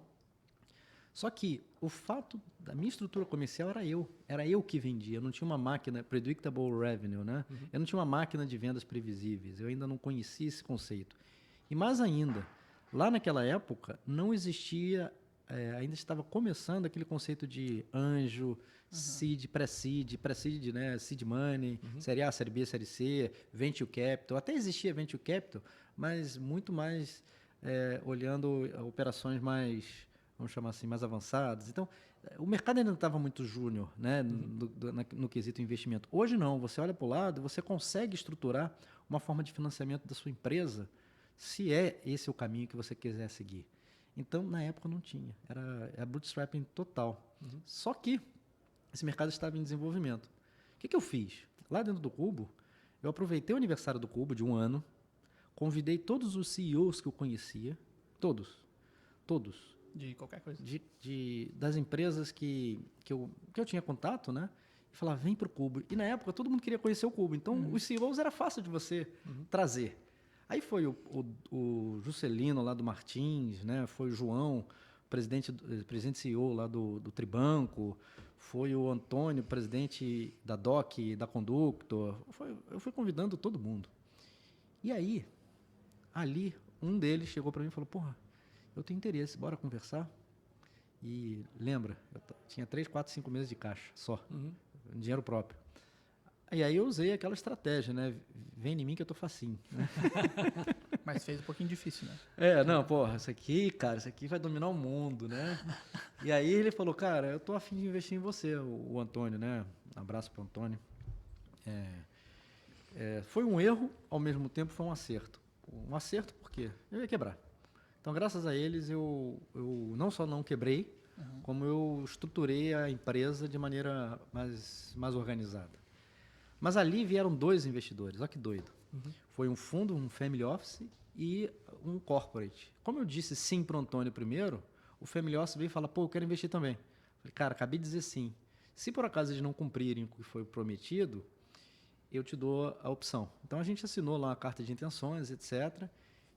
Só que o fato da minha estrutura comercial era eu que vendia, eu não tinha uma máquina, predictable revenue, né? Eu não tinha uma máquina de vendas previsíveis, eu ainda não conhecia esse conceito. E mais ainda, lá naquela época não existia... ainda estava começando aquele conceito de anjo, seed, pré-seed, né? Seed money, série A, série B, série C, venture capital. Até existia venture capital, mas muito mais olhando operações mais, vamos chamar assim, mais avançadas. Então, o mercado ainda estava muito júnior, né? No quesito investimento. Hoje não, você olha para o lado, você consegue estruturar uma forma de financiamento da sua empresa, se é esse o caminho que você quiser seguir. Então, na época, não tinha. Era bootstrapping total. Só que esse mercado estava em desenvolvimento. O que eu fiz? Lá dentro do Cubo, eu aproveitei o aniversário do Cubo, de 1 ano, convidei todos os CEOs que eu conhecia, todos, De qualquer coisa. das empresas que eu tinha contato, né? E falava, vem para o Cubo. E na época, todo mundo queria conhecer o Cubo. Então, os CEOs era fácil de você trazer. Aí foi o Juscelino lá do Martins, né? Foi o João, presidente CEO lá do Tribanco, foi o Antônio, presidente da DOC, da Conductor. Eu fui convidando todo mundo. E aí, ali, um deles chegou para mim e falou, eu tenho interesse, bora conversar? E lembra, eu tinha 3, 4, 5 meses de caixa só, dinheiro próprio. E aí eu usei aquela estratégia, né? Vem em mim que eu tô facinho. Né? Mas fez um pouquinho difícil, né? Isso aqui vai dominar o mundo, né? E aí ele falou, cara, eu tô a fim de investir em você, o Antônio, né? Um abraço pro Antônio. Foi um erro, ao mesmo tempo foi um acerto. Um acerto por quê? Eu ia quebrar. Então, graças a eles, eu não só não quebrei, como eu estruturei a empresa de maneira mais organizada. Mas ali vieram 2 investidores, olha que doido. Foi um fundo, um family office e um corporate. Como eu disse sim para o Antônio primeiro, o family office veio e falou, eu quero investir também. Falei, cara, acabei de dizer sim. Se por acaso eles não cumprirem o que foi prometido, eu te dou a opção. Então a gente assinou lá uma carta de intenções, etc.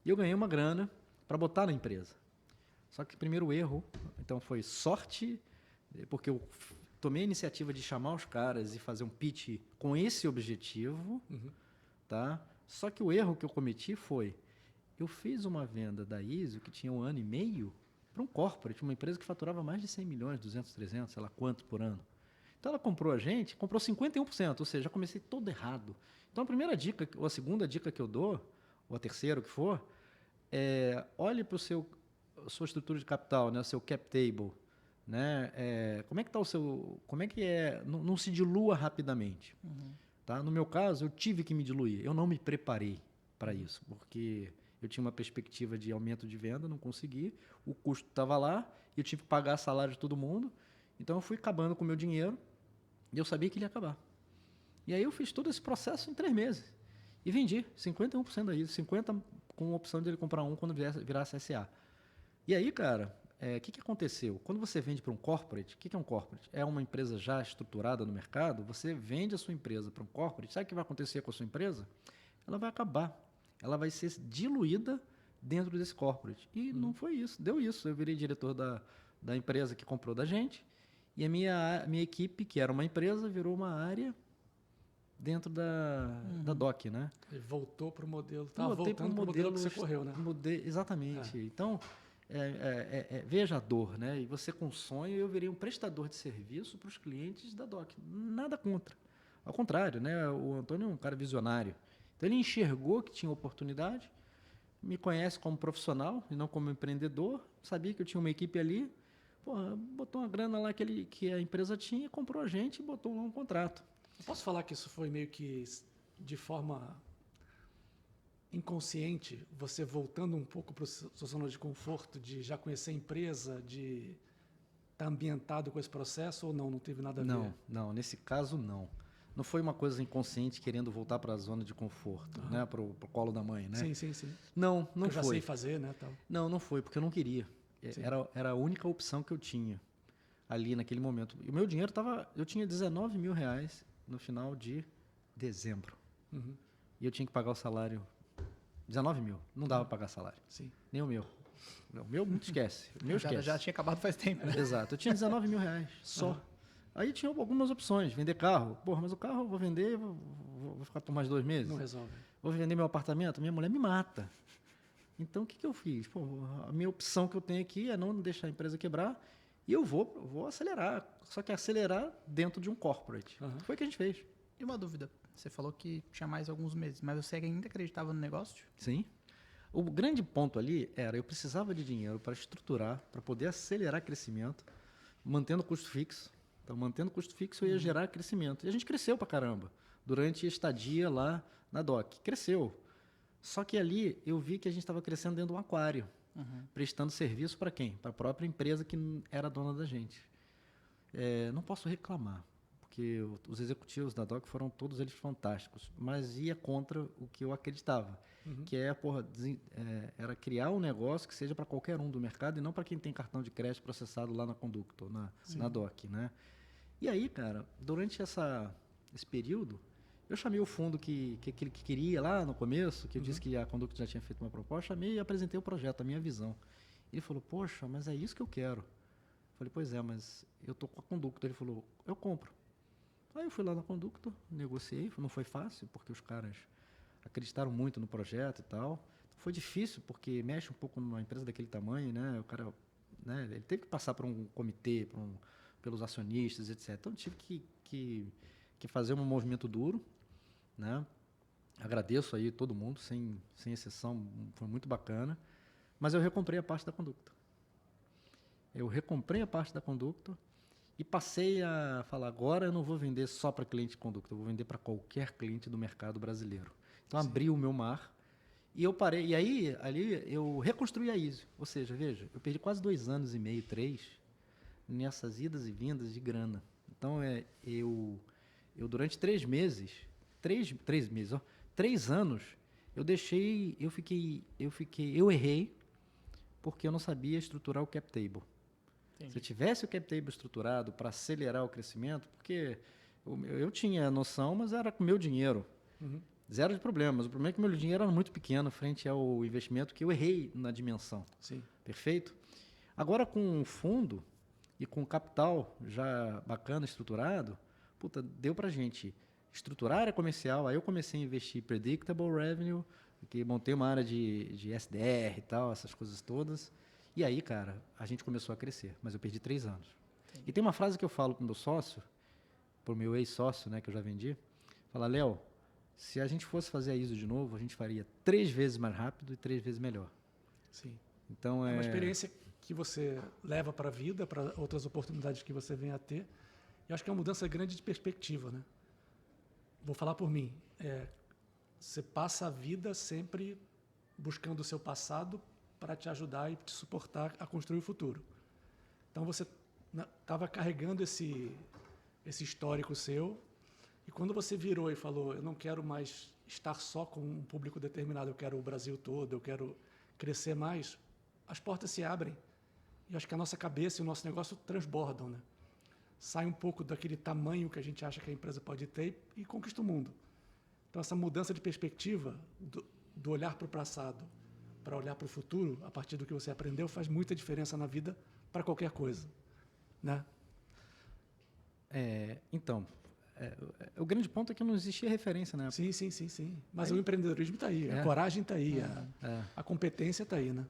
E eu ganhei uma grana para botar na empresa. Só que o primeiro erro, então, foi sorte, porque eu tomei a iniciativa de chamar os caras e fazer um pitch com esse objetivo, tá? Só que o erro que eu cometi foi, eu fiz uma venda da ISO que tinha 1 ano e meio para um corporate, uma empresa que faturava mais de 100 milhões, 200, 300, sei lá quanto por ano. Então ela comprou a gente, comprou 51%, ou seja, já comecei todo errado. Então a primeira dica, ou a segunda dica que eu dou, ou a terceira, o que for, olhe para a sua estrutura de capital, né, o seu cap table, né, como é que está o seu, como é que é, não se dilua rapidamente. Tá? No meu caso, eu tive que me diluir, eu não me preparei para isso, porque eu tinha uma perspectiva de aumento de venda, não consegui, o custo estava lá, e eu tive que pagar salário de todo mundo, então eu fui acabando com o meu dinheiro, e eu sabia que ele ia acabar. E aí eu fiz todo esse processo em 3 meses, e vendi 51% da ISO, 50% com a opção de ele comprar um quando virasse SA. E aí, cara, o que aconteceu? Quando você vende para um corporate, o que é um corporate? É uma empresa já estruturada no mercado, você vende a sua empresa para um corporate, sabe o que vai acontecer com a sua empresa? Ela vai acabar, ela vai ser diluída dentro desse corporate. E não foi isso, deu isso. Eu virei diretor da empresa que comprou da gente, e a minha equipe, que era uma empresa, virou uma área dentro da DOC, né? Ele voltou para o modelo, Voltei para o modelo que você correu, né? Exatamente. Então, veja a dor, né? E você com sonho, eu virei um prestador de serviço para os clientes da DOC. Nada contra. Ao contrário, né? O Antônio é um cara visionário. Então, ele enxergou que tinha oportunidade, me conhece como profissional e não como empreendedor, sabia que eu tinha uma equipe ali, botou uma grana lá que a empresa tinha, comprou a gente e botou lá um contrato. Eu posso falar que isso foi meio que de forma inconsciente, você voltando um pouco para a sua zona de conforto, de já conhecer a empresa, de estar ambientado com esse processo, ou não teve nada a ver? Não, nesse caso não. Não foi uma coisa inconsciente querendo voltar para a zona de conforto, né, para o colo da mãe, né? Sim. Não eu foi. Já sei fazer, né? Tal. Não foi, porque eu não queria. Era a única opção que eu tinha ali naquele momento. E o meu dinheiro eu tinha 19 mil reais no final de dezembro. E eu tinha que pagar o salário, 19 mil. Não dava para pagar salário. Sim. Nem o meu. O meu, muito esquece. O meu esquece. Já tinha acabado faz tempo, né? Exato. Eu tinha 19 mil reais só. Aí tinha algumas opções. Vender carro. Mas o carro eu vou vender, vou ficar por mais 2 meses. Não resolve. Vou vender meu apartamento, minha mulher me mata. Então, o que eu fiz? A minha opção que eu tenho aqui é não deixar a empresa quebrar e eu vou acelerar. Só que acelerar dentro de um corporate. Foi o que a gente fez. E uma dúvida. Você falou que tinha mais alguns meses, mas você ainda acreditava no negócio? Sim. O grande ponto ali era, eu precisava de dinheiro para estruturar, para poder acelerar crescimento, mantendo o custo fixo. Então, mantendo o custo fixo, eu ia gerar crescimento. E a gente cresceu pra caramba durante a estadia lá na DOC. Cresceu. Só que ali eu vi que a gente estava crescendo dentro de um aquário, prestando serviço para quem? Para a própria empresa que era dona da gente. Não posso reclamar, porque os executivos da DOC foram todos eles fantásticos, mas ia contra o que eu acreditava, que era criar um negócio que seja para qualquer um do mercado e não para quem tem cartão de crédito processado lá na Conductor, na DOC, né? E aí, cara, durante esse período, eu chamei o fundo que queria lá no começo, que eu disse que a Conductor já tinha feito uma proposta, chamei e apresentei o projeto, a minha visão. Ele falou, poxa, mas é isso que eu quero. Eu falei, pois é, mas eu tô com a Conductor. Ele falou, eu compro. Aí eu fui lá na Conductor, negociei, não foi fácil, porque os caras acreditaram muito no projeto e tal. Foi difícil, porque mexe um pouco numa empresa daquele tamanho, né? O cara, né, ele teve que passar por um comitê, pelos acionistas, etc. Então, tive que fazer um movimento duro, né? Agradeço aí todo mundo, sem exceção, foi muito bacana. Mas eu recomprei a parte da Conductor. Eu recomprei a parte da Conductor e passei a falar, agora eu não vou vender só para cliente Conductor, eu vou vender para qualquer cliente do mercado brasileiro. Então, abri o meu mar e eu parei. E aí, ali, eu reconstruí a ISO. Ou seja, veja, eu perdi quase 2 anos e meio, 3, nessas idas e vindas de grana. Então, eu durante 3 meses, 3 anos, eu errei porque eu não sabia estruturar o cap table. Entendi. Se eu tivesse o cap table estruturado para acelerar o crescimento, porque eu tinha noção, mas era com meu dinheiro. Zero de problemas. O problema é que meu dinheiro era muito pequeno frente ao investimento, que eu errei na dimensão. Sim. Perfeito? Agora com o fundo e com capital já bacana, estruturado, puta, deu pra gente estruturar a área comercial. Aí eu comecei a investir em predictable revenue, que montei uma área de SDR e tal, essas coisas todas. E aí, cara, a gente começou a crescer, mas eu perdi 3 anos. E tem uma frase que eu falo pro meu sócio, pro meu ex-sócio, né, que eu já vendi, fala, Léo, se a gente fosse fazer a ISO de novo, a gente faria 3 vezes mais rápido e 3 vezes melhor. Sim. Então É uma experiência que você leva para a vida, para outras oportunidades que você vem a ter. Eu acho que é uma mudança grande de perspectiva, né? Vou falar por mim. Você passa a vida sempre buscando o seu passado para te ajudar e te suportar a construir o futuro. Então você estava carregando esse histórico seu, e quando você virou e falou, eu não quero mais estar só com um público determinado, eu quero o Brasil todo, eu quero crescer mais, as portas se abrem. E eu acho que a nossa cabeça e o nosso negócio transbordam, né? Sai um pouco daquele tamanho que a gente acha que a empresa pode ter e conquista o mundo. Então, essa mudança de perspectiva, do olhar para o passado para olhar para o futuro, a partir do que você aprendeu, faz muita diferença na vida para qualquer coisa, né? Então, o grande ponto é que não existia referência, né? Sim. Mas o empreendedorismo está aí, a coragem está aí, a competência está aí, né?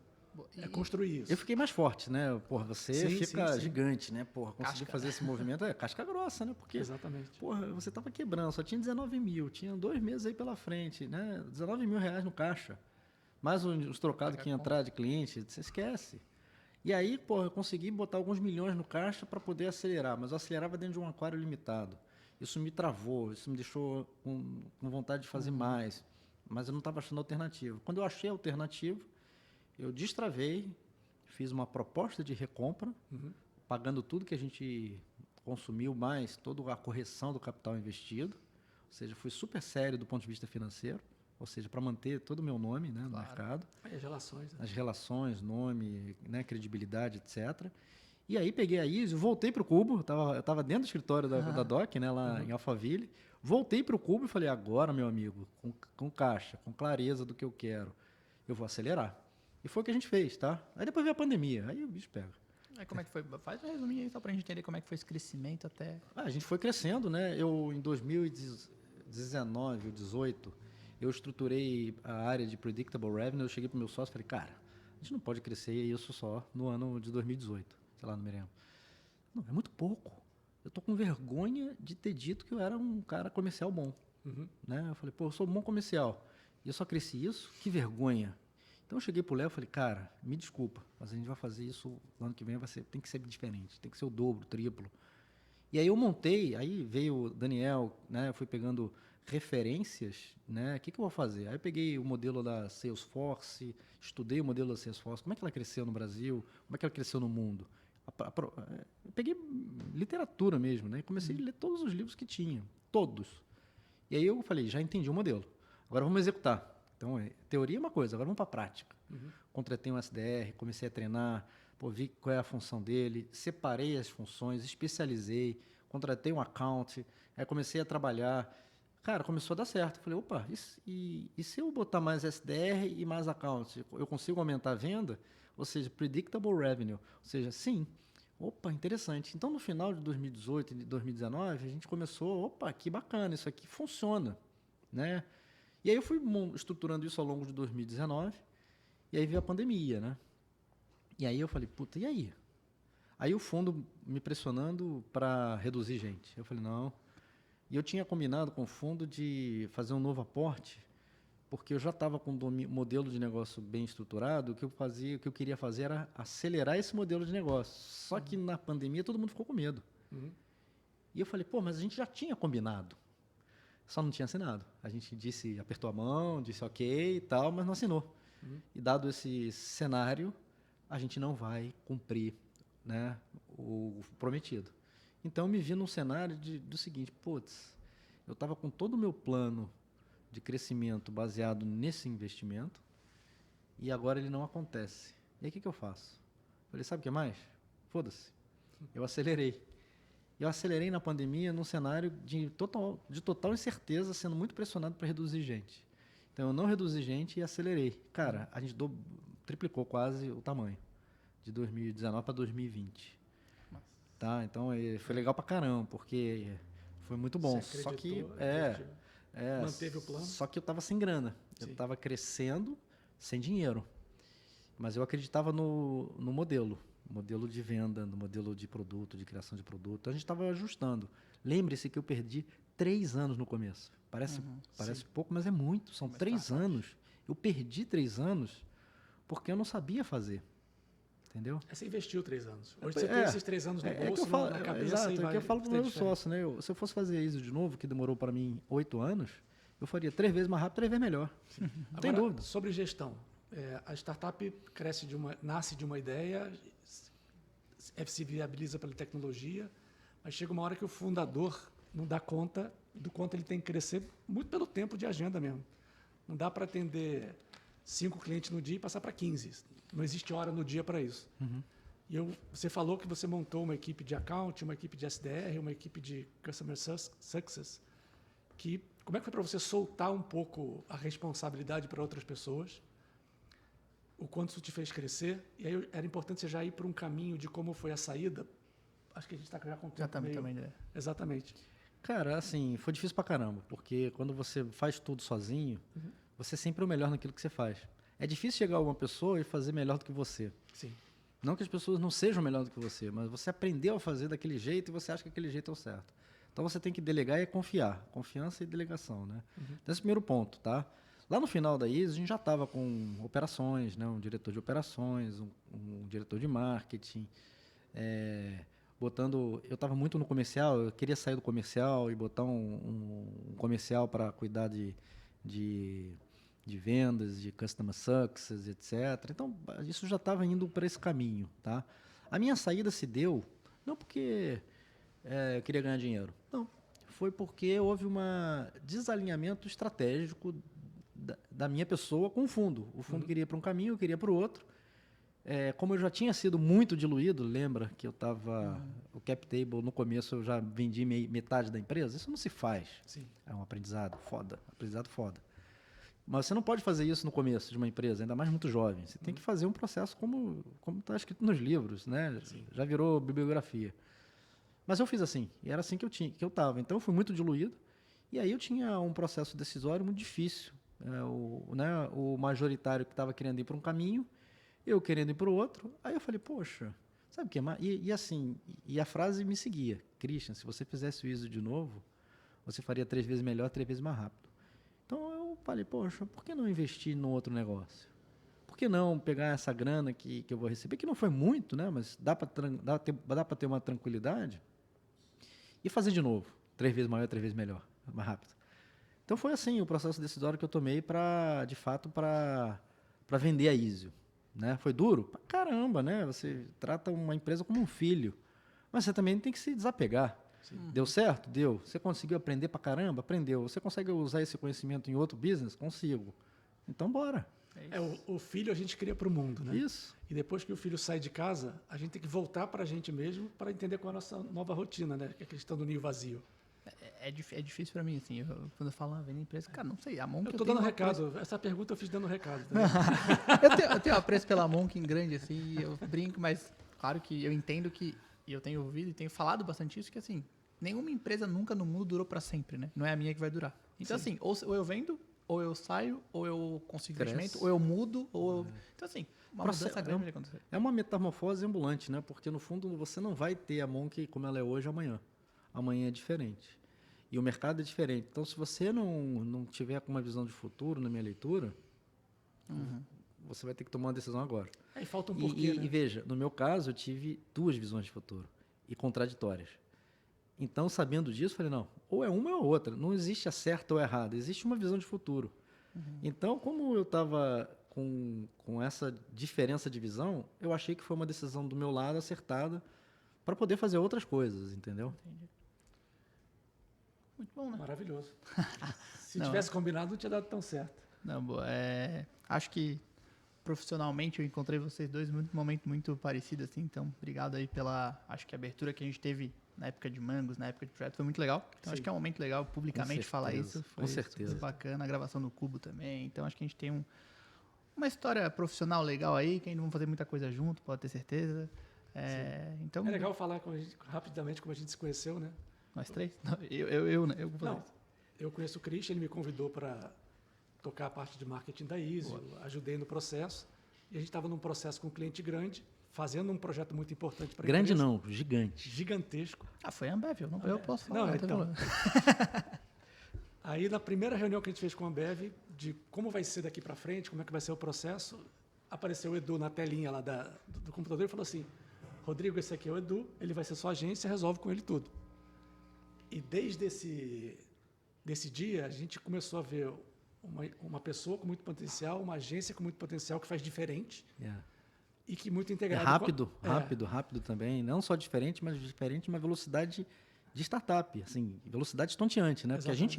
É construir isso. Eu fiquei mais forte, né? Porra, você fica sim. gigante, né? Porra, conseguir fazer esse movimento casca grossa, né? Porque, Exatamente. porra, você tava quebrando, só tinha 19 mil, tinha 2 meses aí pela frente, né? 19 mil reais no caixa. Mais os trocados que ia entrar de cliente, você esquece. E aí, porra, eu consegui botar alguns milhões no caixa para poder acelerar, mas eu acelerava dentro de um aquário limitado. Isso me travou, isso me deixou com vontade de fazer mais, mas eu não estava achando alternativa. Quando eu achei a alternativa, eu destravei, fiz uma proposta de recompra, pagando tudo que a gente consumiu, mais toda a correção do capital investido. Ou seja, fui super sério do ponto de vista financeiro, ou seja, para manter todo o meu nome, né, no mercado. Aí as relações. Né? As relações, nome, né, credibilidade, etc. E aí peguei a ISO, voltei para o Cubo, eu estava dentro do escritório da DOC, né, lá em Alphaville. Voltei para o Cubo e falei, agora, meu amigo, com caixa, com clareza do que eu quero, eu vou acelerar. E foi o que a gente fez, tá? Aí depois veio a pandemia, aí o bicho pega. Aí como é que foi? Faz um resuminho aí só pra gente entender como é que foi esse crescimento até... A gente foi crescendo, né? Eu, em 2019 ou 2018, eu estruturei a área de Predictable Revenue, eu cheguei pro meu sócio e falei, cara, a gente não pode crescer isso só no ano de 2018, sei lá, no Meremo. Não, é muito pouco. Eu tô com vergonha de ter dito que eu era um cara comercial bom. Né? Eu falei, pô, eu sou bom comercial. E eu só cresci isso? Que vergonha. Então eu cheguei pro Léo e falei, cara, me desculpa, mas a gente vai fazer isso no ano que vem, tem que ser diferente, tem que ser o dobro, o triplo. E aí eu montei, aí veio o Daniel, né, eu fui pegando referências, né, o que eu vou fazer? Aí eu peguei o modelo da Salesforce, estudei o modelo da Salesforce, como é que ela cresceu no Brasil, como é que ela cresceu no mundo. Eu peguei literatura mesmo, né, e comecei a ler todos os livros que tinha, todos. E aí eu falei, já entendi o modelo, agora vamos executar. Então, teoria é uma coisa, agora vamos para a prática. Contratei um SDR, comecei a treinar, vi qual é a função dele, separei as funções, especializei, contratei um account, aí comecei a trabalhar. Cara, começou a dar certo. Falei, opa, e se eu botar mais SDR e mais account, eu consigo aumentar a venda? Ou seja, predictable revenue. Ou seja, sim. Opa, interessante. Então, no final de 2018 e 2019, a gente começou, opa, que bacana, isso aqui funciona, né? E aí eu fui estruturando isso ao longo de 2019, e aí veio a pandemia, né? E aí eu falei, puta, e aí? Aí o fundo me pressionando para reduzir gente. Eu falei, não. E eu tinha combinado com o fundo de fazer um novo aporte, porque eu já estava com um modelo de negócio bem estruturado, o que eu queria fazer era acelerar esse modelo de negócio. Só que na pandemia todo mundo ficou com medo. E eu falei, pô, mas a gente já tinha combinado. Só não tinha assinado. A gente apertou a mão, disse ok e tal, mas não assinou. E dado esse cenário, a gente não vai cumprir, né, o prometido. Então, eu me vi num cenário do seguinte, putz, eu estava com todo o meu plano de crescimento baseado nesse investimento e agora ele não acontece. E aí, o que eu faço? Falei, sabe o que mais? Foda-se. Eu acelerei. Eu acelerei na pandemia num cenário de total incerteza, sendo muito pressionado para reduzir gente. Então, eu não reduzi gente e acelerei. Cara, a gente triplicou quase o tamanho. de 2019 para 2020. Nossa. Tá? Então, foi legal pra caramba, porque foi muito bom. Você Só que, acreditou, manteve o plano? Só que eu estava sem grana. Eu Sim. estava crescendo sem dinheiro. Mas eu acreditava no modelo de venda, no modelo de produto, de criação de produto. A gente estava ajustando. Lembre-se que eu perdi 3 anos no começo. Parece pouco, mas é muito. São 3 anos. Eu perdi 3 anos porque eu não sabia fazer. Entendeu? Você investiu 3 anos. Hoje você tem esses 3 anos no bolso, que eu falo, na cabeça exato, e vai... É que eu falo para o meu sócio, né? Se eu fosse fazer isso de novo, que demorou para mim 8 anos, eu faria 3 vezes mais rápido, 3 vezes melhor. Não tem dúvida. Sobre gestão. A startup nasce de uma ideia, se viabiliza pela tecnologia, mas chega uma hora que o fundador não dá conta do quanto ele tem que crescer, muito pelo tempo de agenda mesmo. Não dá para atender 5 clientes no dia e passar para 15. Não existe hora no dia para isso. E você falou que você montou uma equipe de account, uma equipe de SDR, uma equipe de Customer Success. Como é que foi para você soltar um pouco a responsabilidade para outras pessoas? O quanto isso te fez crescer? E aí era importante você já ir para um caminho de como foi a saída. Acho que a gente está já com o tempo Já também, né? Exatamente. Cara, assim, foi difícil pra caramba, porque quando você faz tudo sozinho, você sempre é o melhor naquilo que você faz. É difícil chegar a uma pessoa e fazer melhor do que você. Sim. Não que as pessoas não sejam melhor do que você, mas você aprendeu a fazer daquele jeito e você acha que aquele jeito é o certo. Então você tem que delegar e confiar. Confiança e delegação, né? Então, esse primeiro ponto, tá? Lá no final da ISO, a gente já estava com operações, né? Um diretor de operações, um diretor de marketing, eu estava muito no comercial, eu queria sair do comercial e botar um comercial para cuidar de vendas, de customer success, etc. Então, isso já estava indo para esse caminho, tá? A minha saída se deu, não porque eu queria ganhar dinheiro, não. Foi porque houve um desalinhamento estratégico da minha pessoa com o fundo. O fundo queria ir para um caminho, eu queria para o outro. Como eu já tinha sido muito diluído, lembra que eu estava... O cap table, no começo, eu já vendi metade da empresa. Isso não se faz. Sim. É um aprendizado foda. Mas você não pode fazer isso no começo de uma empresa, ainda mais muito jovem. Você tem que fazer um processo como está escrito nos livros, né? Sim. Já virou bibliografia. Mas eu fiz assim, e era assim que eu estava. Então eu fui muito diluído, e aí eu tinha um processo decisório muito difícil. O majoritário que estava querendo ir para um caminho, eu querendo ir para o outro. Aí eu falei, poxa, sabe o que? E a frase me seguia: Christian, se você fizesse o ISO de novo, você faria 3 vezes melhor, 3 vezes mais rápido. Então eu falei, poxa, por que não investir no outro negócio? Por que não pegar essa grana que eu vou receber, que não foi muito, né? Mas dá para ter uma tranquilidade, e fazer de novo, 3 vezes maior, 3 vezes melhor, mais rápido. Então foi assim o processo decisório que eu tomei de fato, para vender a ISO. Né? Foi duro? Pra caramba, né? Você trata uma empresa como um filho, mas você também tem que se desapegar. Deu certo? Deu. Você conseguiu aprender pra caramba? Aprendeu. Você consegue usar esse conhecimento em outro business? Consigo. Então, bora. O filho a gente cria para o mundo, né? Isso. E depois que o filho sai de casa, a gente tem que voltar para a gente mesmo para entender qual é a nossa nova rotina, né? Que é a questão do ninho vazio. É difícil pra mim, assim, quando eu falo vender empresa, cara, não sei, a Monk... Eu tô dando recado, essa pergunta eu fiz dando recado. Tá? eu tenho apreço pela Monk grande, assim, e eu brinco, mas claro que eu entendo que, e eu tenho ouvido e tenho falado bastante isso, que assim, nenhuma empresa nunca no mundo durou pra sempre, né? Não é a minha que vai durar. Então, assim, ou eu vendo, ou eu saio, ou eu consigo investimento, ou eu mudo, ou eu... Então, assim, uma mudança grande vai acontecer. É uma metamorfose ambulante, né? Porque, no fundo, você não vai ter a Monk como ela é hoje amanhã. Amanhã é diferente. E o mercado é diferente. Então, se você não tiver com uma visão de futuro, na minha leitura, você vai ter que tomar uma decisão agora. Aí falta um porquê, né? E veja, no meu caso, eu tive 2 visões de futuro e contraditórias. Então, sabendo disso, eu falei, não, ou é uma ou é outra. Não existe a certa ou a errada, existe uma visão de futuro. Então, como eu estava com essa diferença de visão, eu achei que foi uma decisão do meu lado acertada para poder fazer outras coisas, entendeu? Entendi. Muito bom, né? Maravilhoso. Se tivesse combinado, não tinha dado tão certo. Não, boa. Acho que profissionalmente eu encontrei vocês dois num momento muito parecido, assim, então obrigado aí pela, acho que a abertura que a gente teve na época de Mangos, na época de projeto, foi muito legal. Então acho que é um momento legal publicamente falar isso. Foi com certeza. bacana, a gravação no Cubo também. Então acho que a gente tem uma história profissional legal aí, que ainda vamos fazer muita coisa junto, pode ter certeza. Então, É legal falar rapidamente como a gente se conheceu, né? nós três? Não, eu vou fazer Não, isso. eu conheço o Christian, ele me convidou para tocar a parte de marketing da Easy, eu ajudei no processo. E a gente estava num processo com um cliente grande, fazendo um projeto muito importante para a Grande empresa. não, gigante. Gigantesco. Foi a Ambev, eu posso falar. Não, tem então. problema. Aí, na primeira reunião que a gente fez com a Ambev, de como vai ser daqui para frente, como é que vai ser o processo, apareceu o Edu na telinha lá do computador e falou assim, Rodrigo, esse aqui é o Edu, ele vai ser sua agência, resolve com ele tudo. E desde desse dia, a gente começou a ver uma pessoa com muito potencial, uma agência com muito potencial que faz diferente e que muito É integrado. rápido também. Não só diferente, mas diferente uma velocidade de startup, assim, velocidade estonteante, né? Porque a gente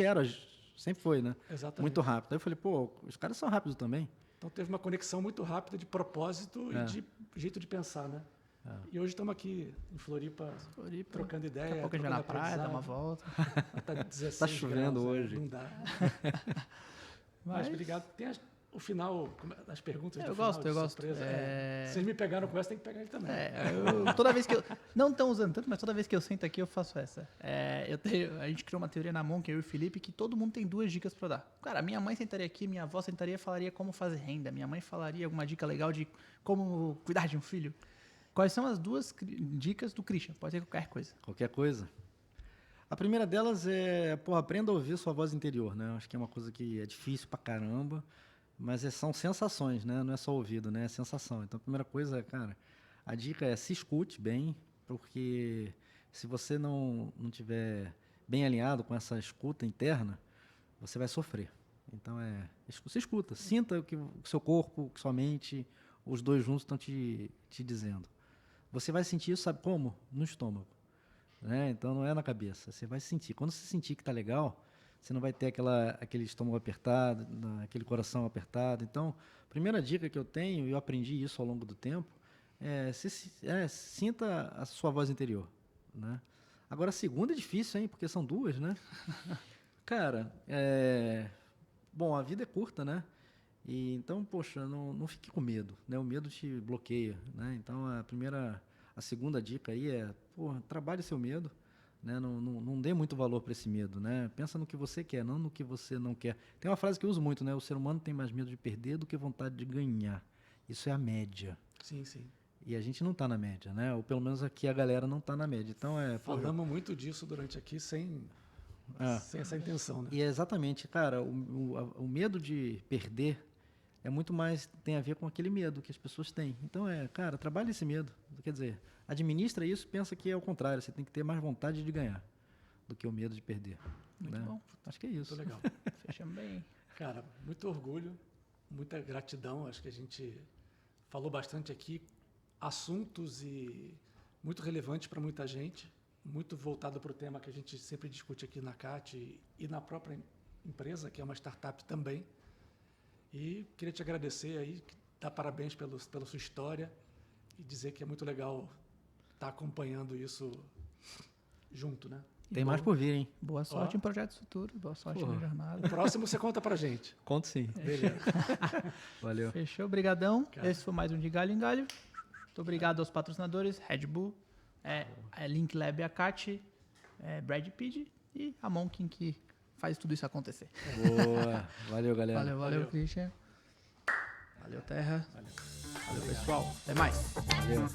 sempre foi, né? Exatamente. Muito rápido. Aí eu falei, pô, os caras são rápidos também. Então teve uma conexão muito rápida de propósito e de jeito de pensar, né? E hoje estamos aqui em Floripa, trocando ideia. Daqui a pouco a gente vai na praia, dá uma volta. Tá 16 Tá chovendo graus, hoje. Não dá. Mas obrigado. Tem o final, as perguntas do Eu final gosto, de eu gosto. surpresa. Vocês me pegaram com essa, tem que pegar ele também. Toda vez que eu... Não estão usando tanto, mas toda vez que eu sento aqui eu faço essa. A gente criou uma teoria na Monk, eu e o Felipe, que todo mundo tem 2 dicas para dar. Cara, minha mãe sentaria aqui, minha avó sentaria e falaria como fazer renda. Minha mãe falaria alguma dica legal de como cuidar de um filho. Quais são as 2 dicas do Christian? Pode ser qualquer coisa. Qualquer coisa. A primeira delas é, aprenda a ouvir sua voz interior, né? Acho que é uma coisa que é difícil pra caramba, mas são sensações, né? Não é só ouvido, né? É sensação. Então, a primeira coisa, cara, a dica é se escute bem, porque se você não tiver bem alinhado com essa escuta interna, você vai sofrer. Então, se escuta, sinta o que o seu corpo, o que sua mente, os 2 juntos estão te dizendo. Você vai sentir isso, sabe como? No estômago. Né? Então, não é na cabeça. Você vai sentir. Quando você sentir que está legal, você não vai ter aquele estômago apertado, aquele coração apertado. Então, a primeira dica que eu tenho, e eu aprendi isso ao longo do tempo, sinta a sua voz interior. Né? Agora, a segunda é difícil, hein? Porque são 2, né? Cara, bom, a vida é curta, né? E, então, poxa, não fique com medo, né? O medo te bloqueia, né? Então, a segunda dica aí é, trabalhe seu medo, né? Não dê muito valor para esse medo, né? Pensa no que você quer, não no que você não quer. Tem uma frase que eu uso muito, né? O ser humano tem mais medo de perder do que vontade de ganhar. Isso é a média. Sim, sim. E a gente não está na média, né? Ou pelo menos aqui a galera não está na média. Então, falamos muito disso durante aqui sem essa intenção, né? E exatamente, cara, o medo de perder é muito mais, tem a ver com aquele medo que as pessoas têm. Então, cara, trabalhe esse medo. Quer dizer, administra isso, pensa que é o contrário. Você tem que ter mais vontade de ganhar do que o medo de perder. Muito né? bom. Acho que é isso. Muito legal. Fechamos bem. Cara, muito orgulho, muita gratidão. Acho que a gente falou bastante aqui. Assuntos muito relevantes para muita gente. Muito voltado para o tema que a gente sempre discute aqui na CAT e na própria empresa, que é uma startup também. E queria te agradecer aí, dar parabéns pela sua história e dizer que é muito legal estar acompanhando isso junto, né? Tem mais por vir, hein? Boa sorte em projetos futuros, boa sorte na jornada. O próximo você conta pra gente. Conto sim. Beleza. Valeu. Fechou, brigadão. Cara. Esse foi mais um de Galho em Galho. Muito obrigado aos patrocinadores, Red Bull, Link Lab Acate, Brad Pitt e a Monkin, que faz tudo isso acontecer. Boa. Valeu, galera. Valeu, Christian. Valeu, Terra. Valeu, pessoal. Até mais. Valeu.